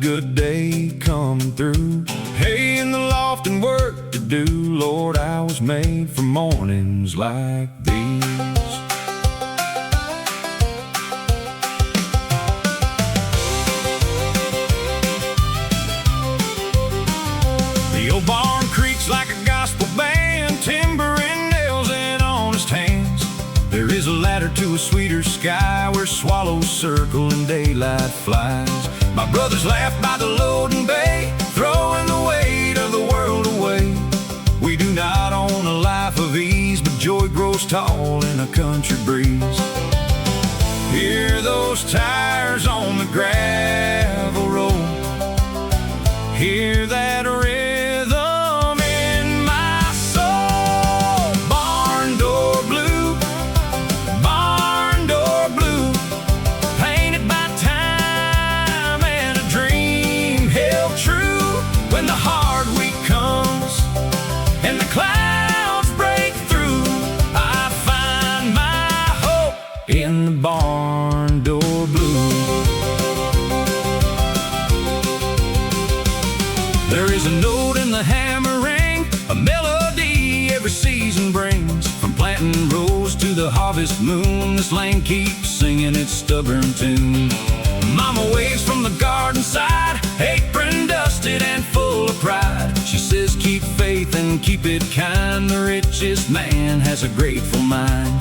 good day coming through. Hay in the loft and work to do. Lord, I was made for mornings like these. The old barn creaks like a gospel band, timber and nails in honest hands. There is a ladder to a sweeter sky where swallows circle and daylight flies. My brothers laugh by the loading bay, throwing the weight of the world away. We do not own a life of ease, but joy grows tall in a country breeze. Hear those tires on the gravel road. Hear that rhythm in my soul. Barn door blue, barn door blue, painted by time and a dream held true. When the hard week comes and the clouds break through, I find my hope in the barn door blue. There is a note in the hammering, a melody every season brings. From planting rows to the harvest moon, this land keeps singing its stubborn tune. Mama waves from the garden side, apron dusted and full of pride. She says keep faith and keep it kind, the richest man has a grateful mind.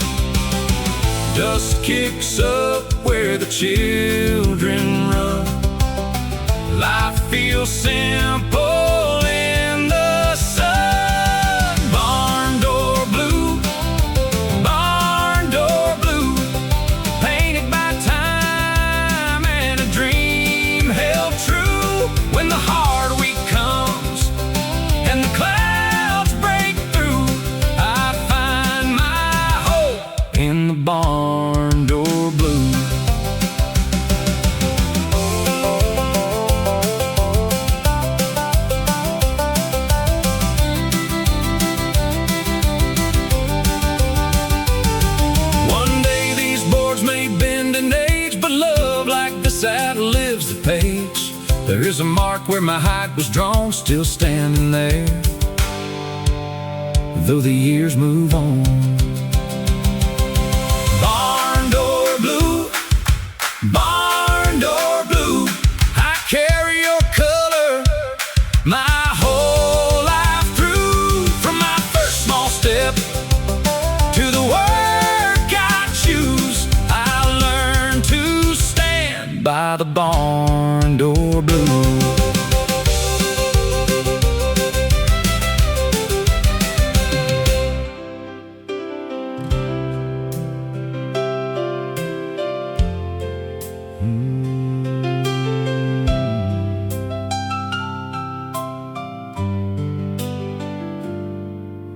Dust kicks up where the children run. Life feels simple in the sun. Barn door blue, barn door blue, painted by time and a dream held true. When the hard week comes and the clouds break through, I find my hope in the barn door blue. Outlives the page. There is a mark where my height was drawn, still standing there, though the years move on. Barn door blue, barn door blue, I carry your color my whole life through. From my first small step to the work I choose, I learned to stand by the barn door blue.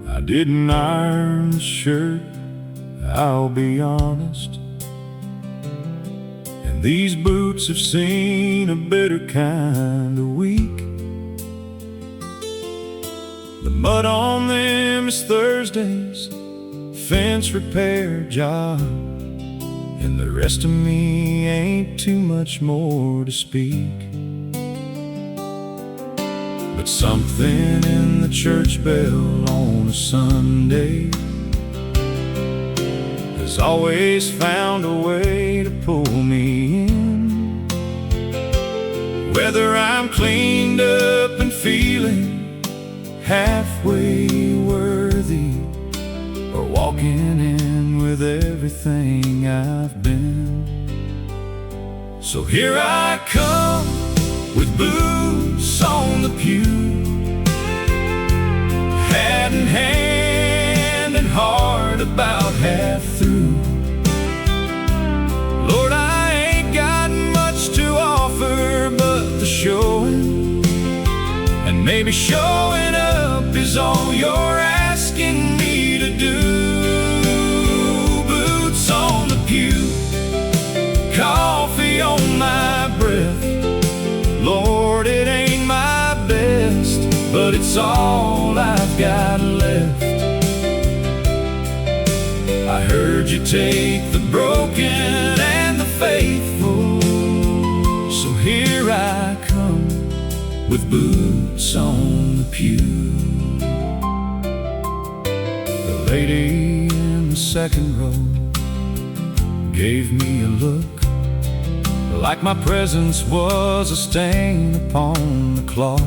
I didn't iron the shirt, I'll be honest. And these boots have seen a better kind of week. The mud on them is Thursday's fence repair job, and the rest of me ain't too much more to speak. But something in the church bell on a Sunday has always found a way to pull me in. Whether I'm cleaned up and feeling halfway worthy, or walking in with everything I've been. So here I come with boots on the pew, hat in hand and heart about half through. Lord, I ain't got much to offer but the showing, and maybe showing up is all you're asking me to do. Boots on the pew, coffee on my breath. Lord, it ain't my best, but it's all I've got left. I heard you take the broken and the faithful, so here I come with boots on the pew. The lady in the second row gave me a look like my presence was a stain upon the cloth.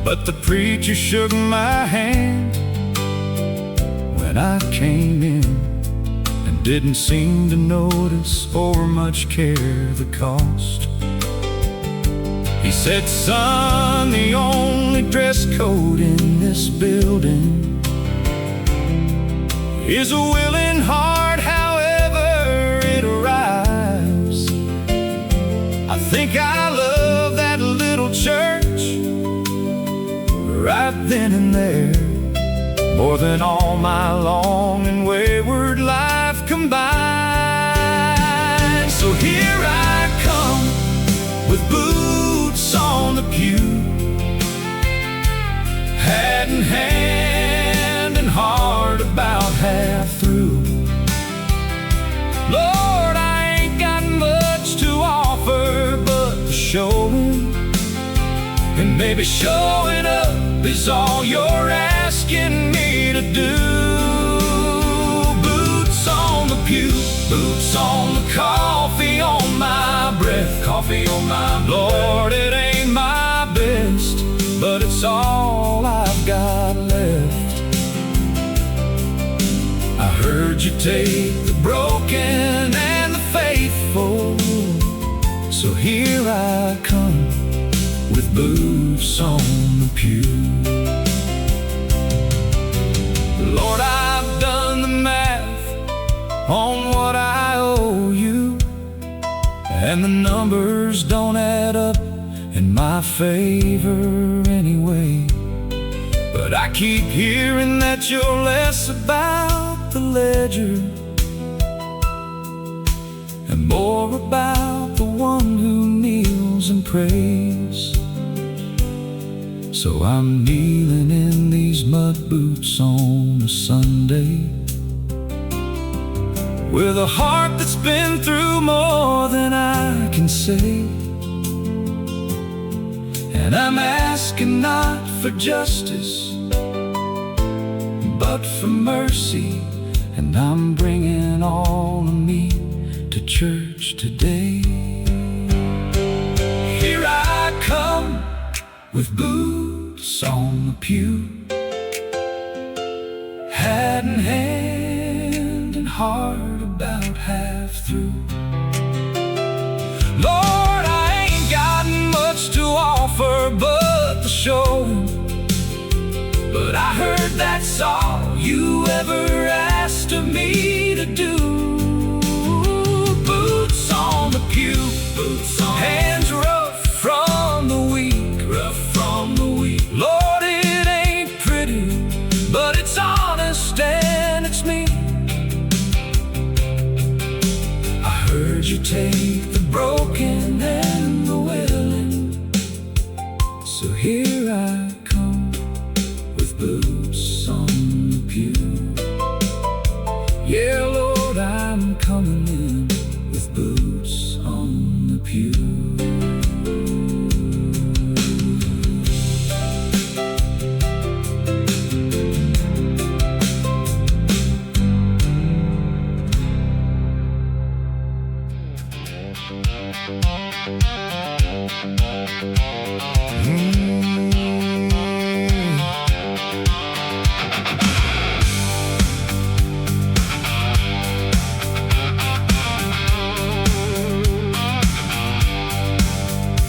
But the preacher shook my hand when I came in and didn't seem to notice or much care the cost. He said, "Son, the only dress code in this building is a willing heart, however it arrives." I think I love that little church right then and there more than all my long and wayward life combined. So here I come with boots on the pew, hat in hand and heart about half through. Lord, I ain't got much to offer but the showing, and maybe showing up is all you're asking me to do. Boots on the pew, boots on the coffee on my breath, coffee on my breath. Lord, it ain't my best, but it's all I've got left. I heard you take the broken and the faithful, so here I come with boots on the pew. Lord, I've done the math on what I owe you, and the numbers don't add up in my favor anyway. But I keep hearing that you're less about the ledger and more about the one who kneels and prays. So I'm kneeling in these mud boots on a Sunday, with a heart that's been through more than I can say. And I'm asking not for justice, but for mercy. And I'm bringing all of me to church today. Here I come with boots on the pew, hat in hand and heart about half through. Lord, I ain't got much to offer but the show, but I heard that's all you ever asked of me to do. Boots on the pew, boots on, hands rough from the weak, rough from the weak. Lord, it ain't pretty, but it's honest and it's me. I heard you take the broken and the willing, so here I come with boots on the pew. Yeah, Lord, I'm coming in with boots on the pew.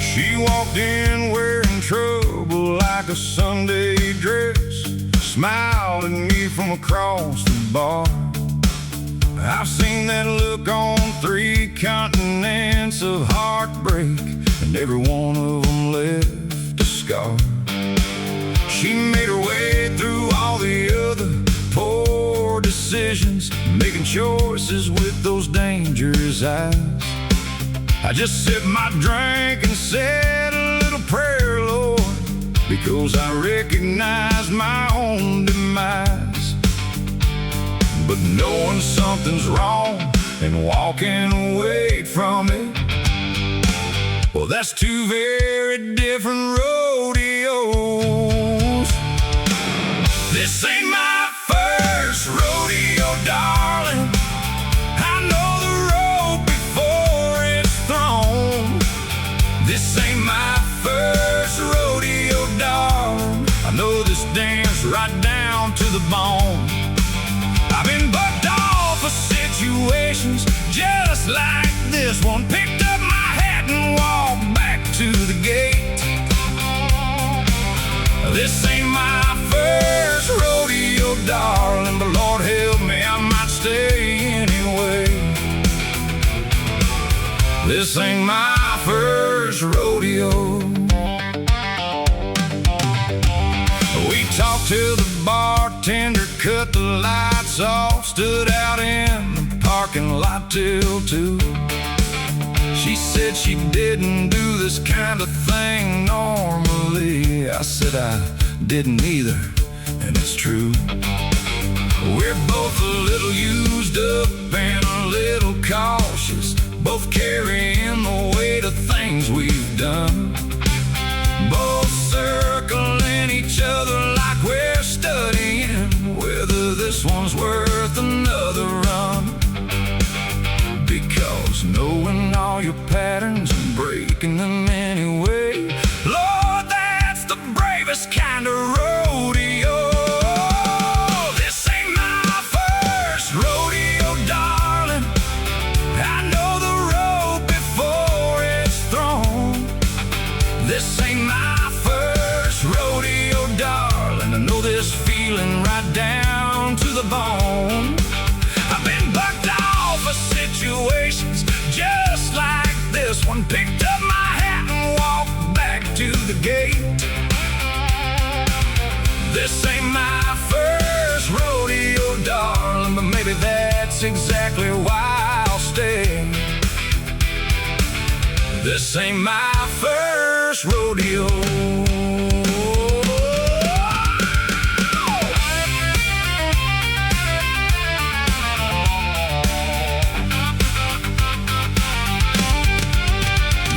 She walked in wearing trouble like a Sunday dress, smiled at me from across the bar. I've seen that look on 3 continents of heartbreak, and every one of them left a scar. She made her way through all the other poor decisions, making choices with those dangerous eyes. I just sipped my drink and said a little prayer, Lord, because I recognize my own demise. But knowing something's wrong and walking away from it, Well, that's two very different rodeos. This ain't my first rodeo, darling. I know the road before it's thrown. This ain't my first rodeo, darling. I know this dance right down to the bone. I've been bucked off of situations just like this one. Picked up my hat and walked back to the gate. This ain't my first rodeo, darling, but Lord help me, I might stay anyway. This ain't my first rodeo. We talked till the bartender cut the lights off, stood out in the parking lot till 2. She said she didn't do this kind of thing normally. I said I didn't either, and it's true. We're both a little used up and a little cautious, both carrying the weight of things we've done. Both circling each other like we're studying whether this one's worth another run. Because knowing all your patterns and breaking them anyway, Lord, that's the bravest kind of rodeo. This ain't my first rodeo, darling. I know the road before it's thrown. This ain't my first rodeo, darling. I know this feeling right down to the bone. I've been bucked off of situations just like this one. Picked up my hat and walked back to the gate. This ain't my first rodeo, darling, but maybe that's exactly why I'll stay. This ain't my first rodeo.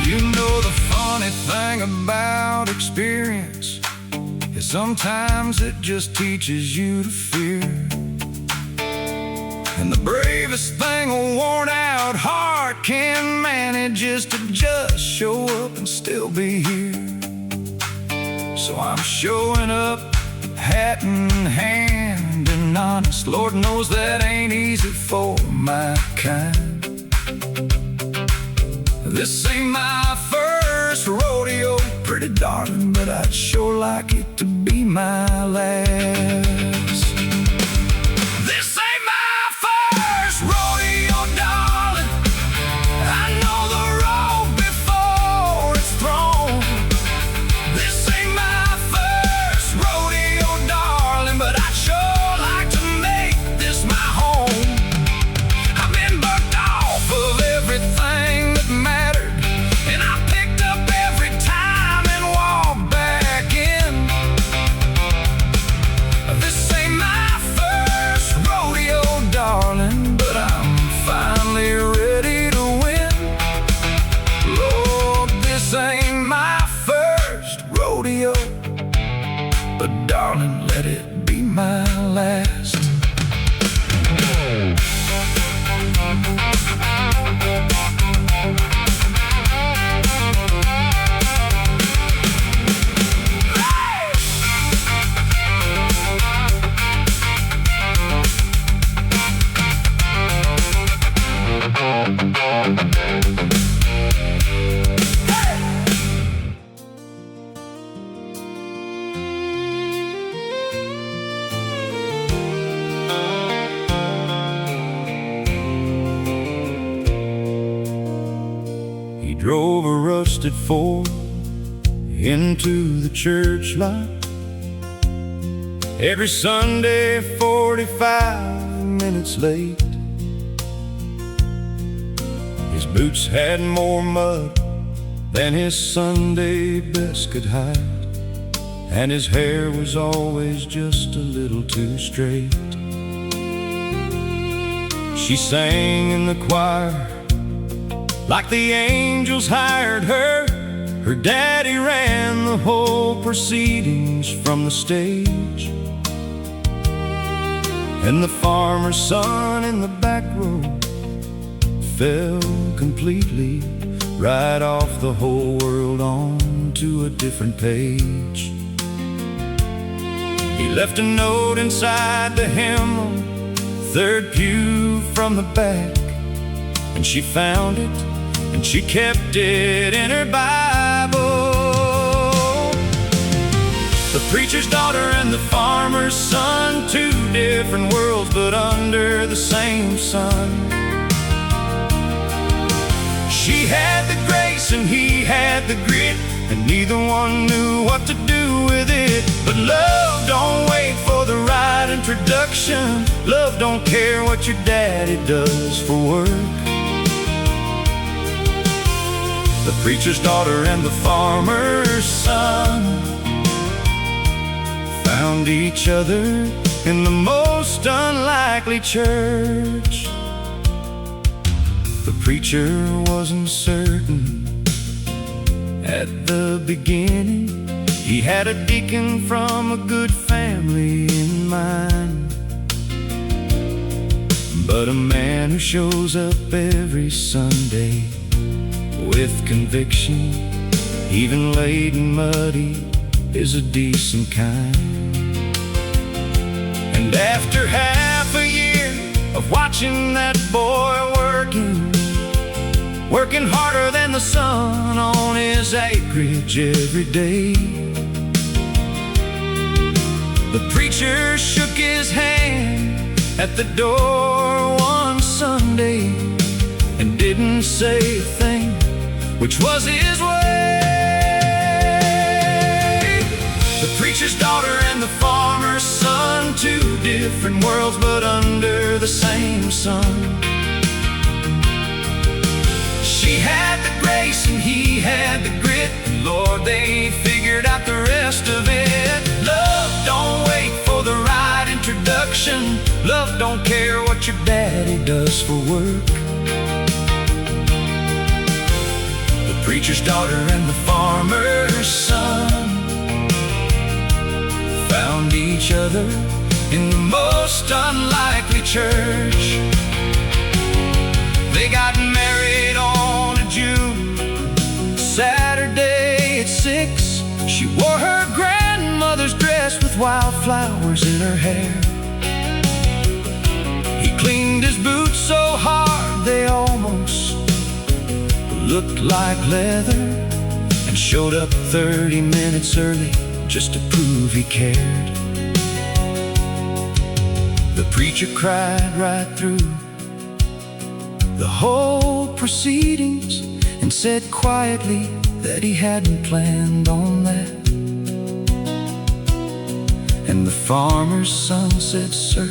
You know the funny thing about experience is sometimes it just teaches you to fear. And the bravest thing a worn out heart can manage is to just show up and still be here. So I'm showing up, hat in hand and honest. Lord knows that ain't easy for my kind. This ain't my first rodeo, pretty darling, but I'd sure like it to be my last. This ain't my first rodeo, darling. I know the road before it's thrown. This ain't my first rodeo, darling, but I'd sure like to make this my home. I've been bucked off of everything that mattered, and I picked up every time and walked back in. This ain't my first rodeo, darling, but I'm finally ready to win. Lord, this ain't my first rodeo, but darling, let it be my last. He drove a rusted Ford into the church lot every Sunday, 45 minutes late. His boots had more mud than his Sunday best could hide, and his hair was always just a little too straight. She sang in the choir Like the angels hired her, her daddy ran the whole proceedings from the stage. And the farmer's son in the back row fell completely right off the whole world onto a different page. He left a note inside the hymnal, third pew from the back, and she found it and she kept it in her Bible. The preacher's daughter and the farmer's son, two different worlds but under the same sun. She had the grace and he had the grit, and neither one knew what to do with it. But love don't wait for the right introduction. Love don't care what your daddy does for work. The preacher's daughter and the farmer's son found each other in the most unlikely church. The preacher wasn't certain at the beginning. He had a deacon from a good family in mind, but a man who shows up every Sunday with conviction, even late and muddy, is a decent kind. And after half a year of watching that boy working harder than the sun on his acreage every day, the preacher shook his hand at the door one Sunday and didn't say a thing, which was his way. The preacher's daughter and the farmer's son, two different worlds but under the same sun. She had the grace and he had the grit, and Lord, they figured out the rest of it. Love don't wait for the right introduction. Love don't care what your daddy does for work. The preacher's daughter and the farmer's son found each other in the most unlikely church. They got married on a June Saturday at 6. She wore her grandmother's dress with wildflowers in her hair. He cleaned his boots so hard they almost looked like leather, and showed up 30 minutes early just to prove he cared. The preacher cried right through the whole proceedings and said quietly that he hadn't planned on that. And the farmer's son said, "Sir,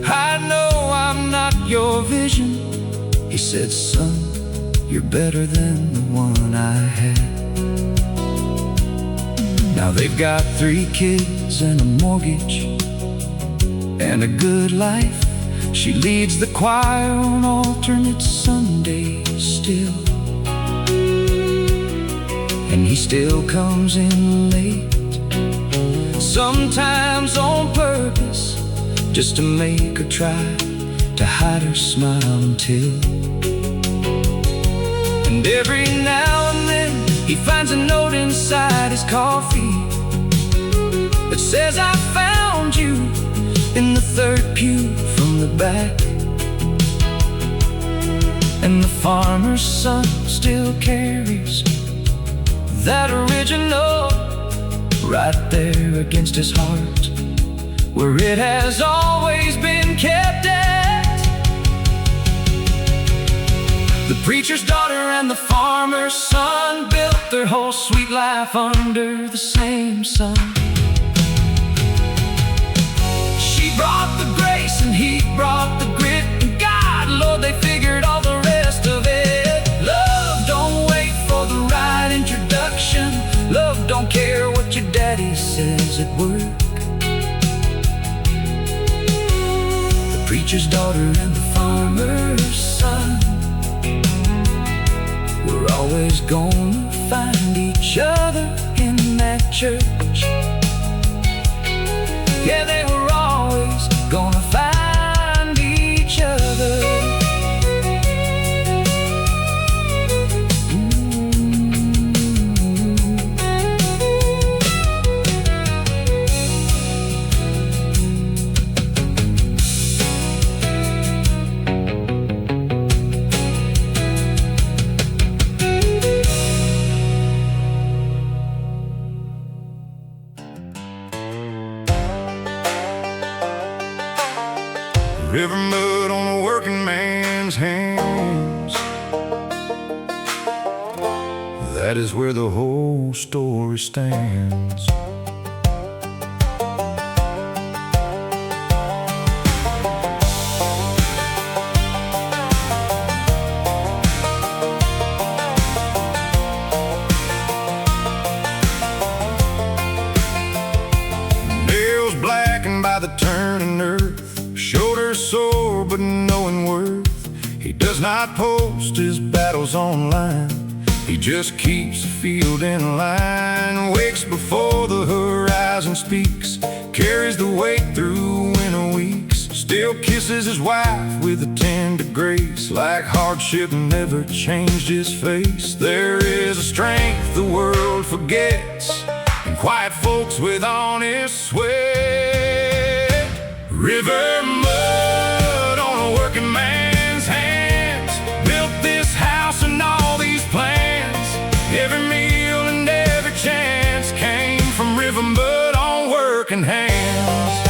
I know I'm not your vision." He said, "Son, you're better than the one I had." Now they've got 3 kids and a mortgage and a good life. She leads the choir on alternate Sundays still, and he still comes in late, sometimes on purpose, just to make her try to hide her smile until. And every now and then he finds a note inside his coffee that says, "I found you in the third pew from the back." And the farmer's son still carries that original right there against his heart, where it has always been kept at. The preacher's daughter and the farmer's son built their whole sweet life under the same sun. She brought the grace and he brought the grit, and God, Lord, they figured all the rest of it. Love don't wait for the right introduction. Love don't care what your daddy says at work. The preacher's daughter and the farmer's son
always gonna find each other in that church. Yeah, they were always gonna find each other.
River mud on a working man's hands. That is where the whole story stands. Nails blackened by the turning earth, shoulders sore but knowing worth. He does not post his battles online, he just keeps the field in line. Wakes before the horizon speaks, carries the weight through winter weeks. Still kisses his wife with a tender grace, like hardship never changed his face. There is a strength the world forgets, and quiet folks with honest sweat. River mud on a working man's hands, built this house and all these plans. Every meal and every chance came from river mud on working hands.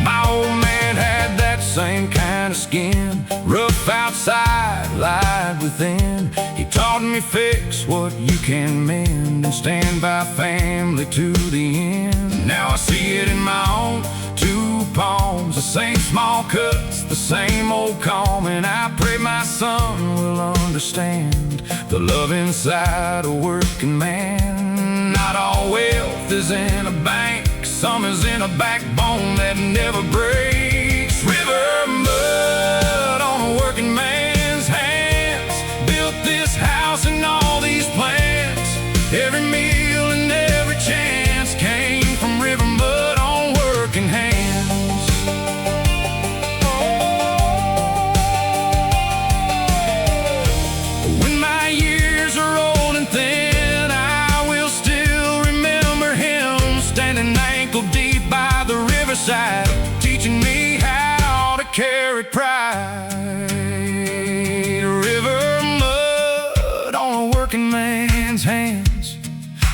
My old man had that same kind of skin, rough outside, light within. He taught me fix what you can mend, and stand by family to the end. Now I see it in my own two palms, the same small cuts, the same old calm. And I pray my son will understand the love inside a working man. Not all wealth is in a bank, some is in a backbone that never breaks. River mud on a working man's hands, built this house and all these plans. Every meal and every chance came from river mud on working hands. When my years are old and thin, I will still remember him standing ankle deep by the riverside, teaching me how to carry pride. River mud on a working man's hands,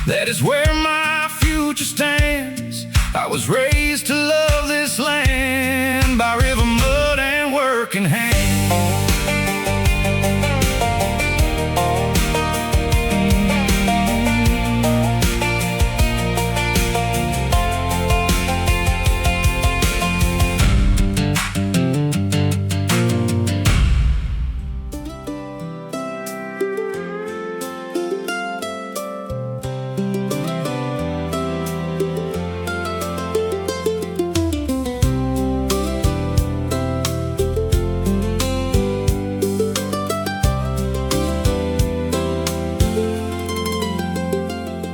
that is where my future stands. I was raised to love this land by river mud and working hands.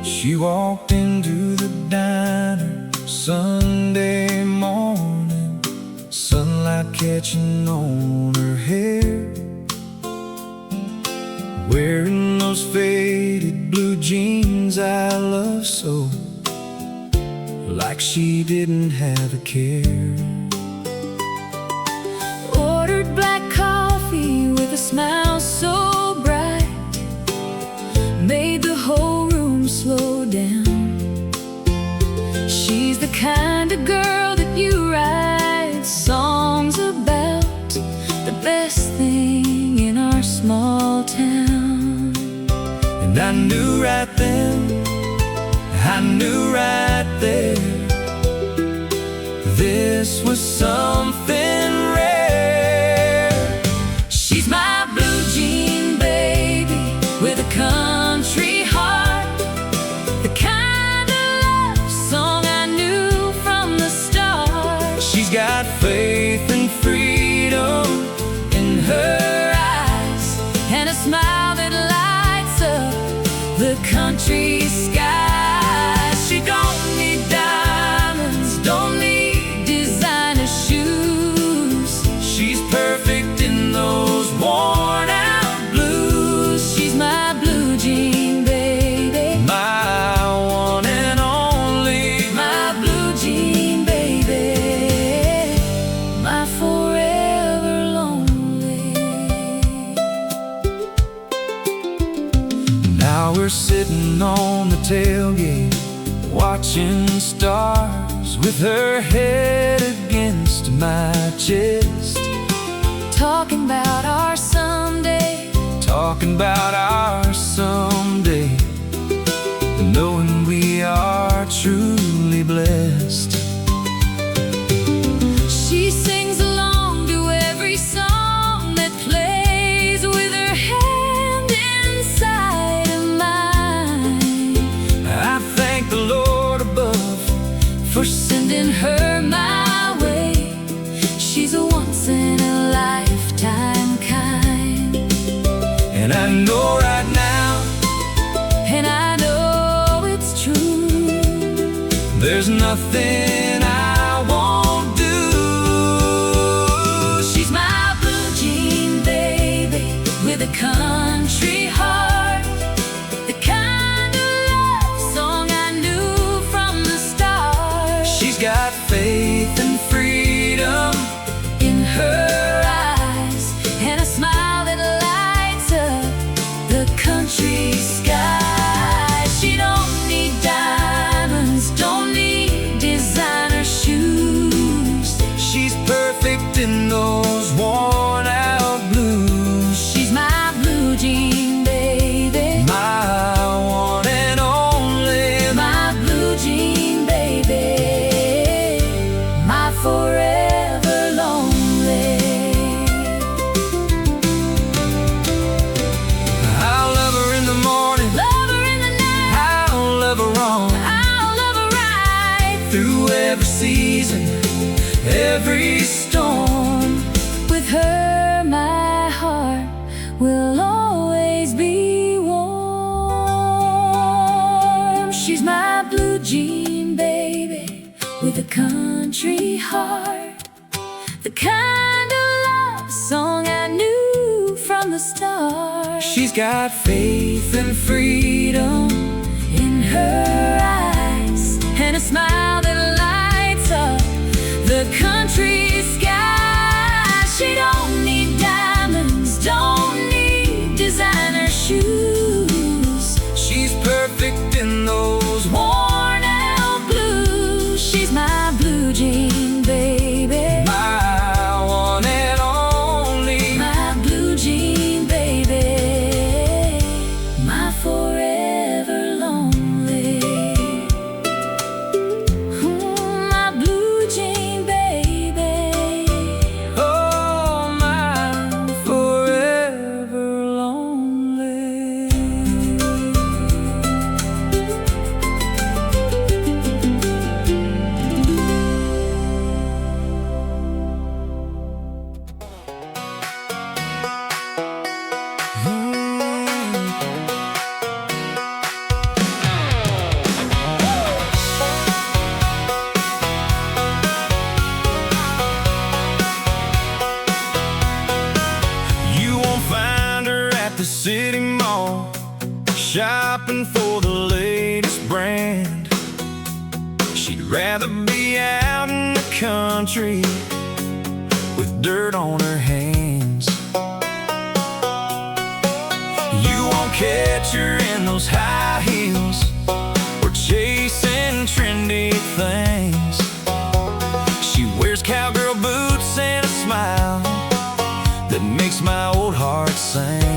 She walked into the diner Sunday morning, sunlight catching on her hair, wearing those faded blue jeans I love so, like she didn't have a care.
Ordered black coffee with a smile so bright, made the whole room slow down. She's the kind of girl that you write songs about, the best thing in our small town.
And I knew right then, I knew right there, this was something rare.
She's my blue jean baby with a country heart, the kind of love song I knew from the start.
She's got faith and freedom in her
and a smile that lights up the country sky. She don't need diamonds, don't need designer shoes.
She's perfect in those worn out blues.
She's my blue jean baby,
my one and only,
my blue jean baby, my forever lonely.
Now we're sitting on the tailgate, watching stars with her head against my chest,
Talking about our someday,
talking about our someday, knowing we are truly blessed.
she sings along to every song that plays with her hand inside of mine.
I thank the Lord above
For sending her my way. She's a once in a lifetime kind,
and I know right now
and I know it's true.
there's nothing I won't do.
She's my blue jean baby with a country heart, the kind of love song I knew from the start.
She's got faith and freedom
In her eyes, and a smile that lights up the country sky. She don't need diamonds, don't need designer shoes.
She's perfect in those worn out blues.
She's my blue jean baby,
My one and only,
my blue jean baby, my forever lonely.
I'll love her in the morning,
Love her in the night,
I'll love her on
I'll love her right
through every season, every storm.
with her. My heart will always be warm. She's my blue jean baby with a country heart, the kind of love song I knew from the start.
She's got faith and freedom
In her eyes, and a smile that lights up the country sky. She don't need diamonds, don't need designer shoes.
She's perfect in those
Worn out blues. She's my blue jean baby,
my one and only,
my blue jean baby, my forever lonely. My blue jean baby,
oh my forever lonely. You won't find her at the city mall, shopping for the latest brand. She'd rather be out in the country with dirt on her hands. You won't catch her in those high heels or chasing trendy things. She wears cowgirl boots and a smile that makes my old heart sing.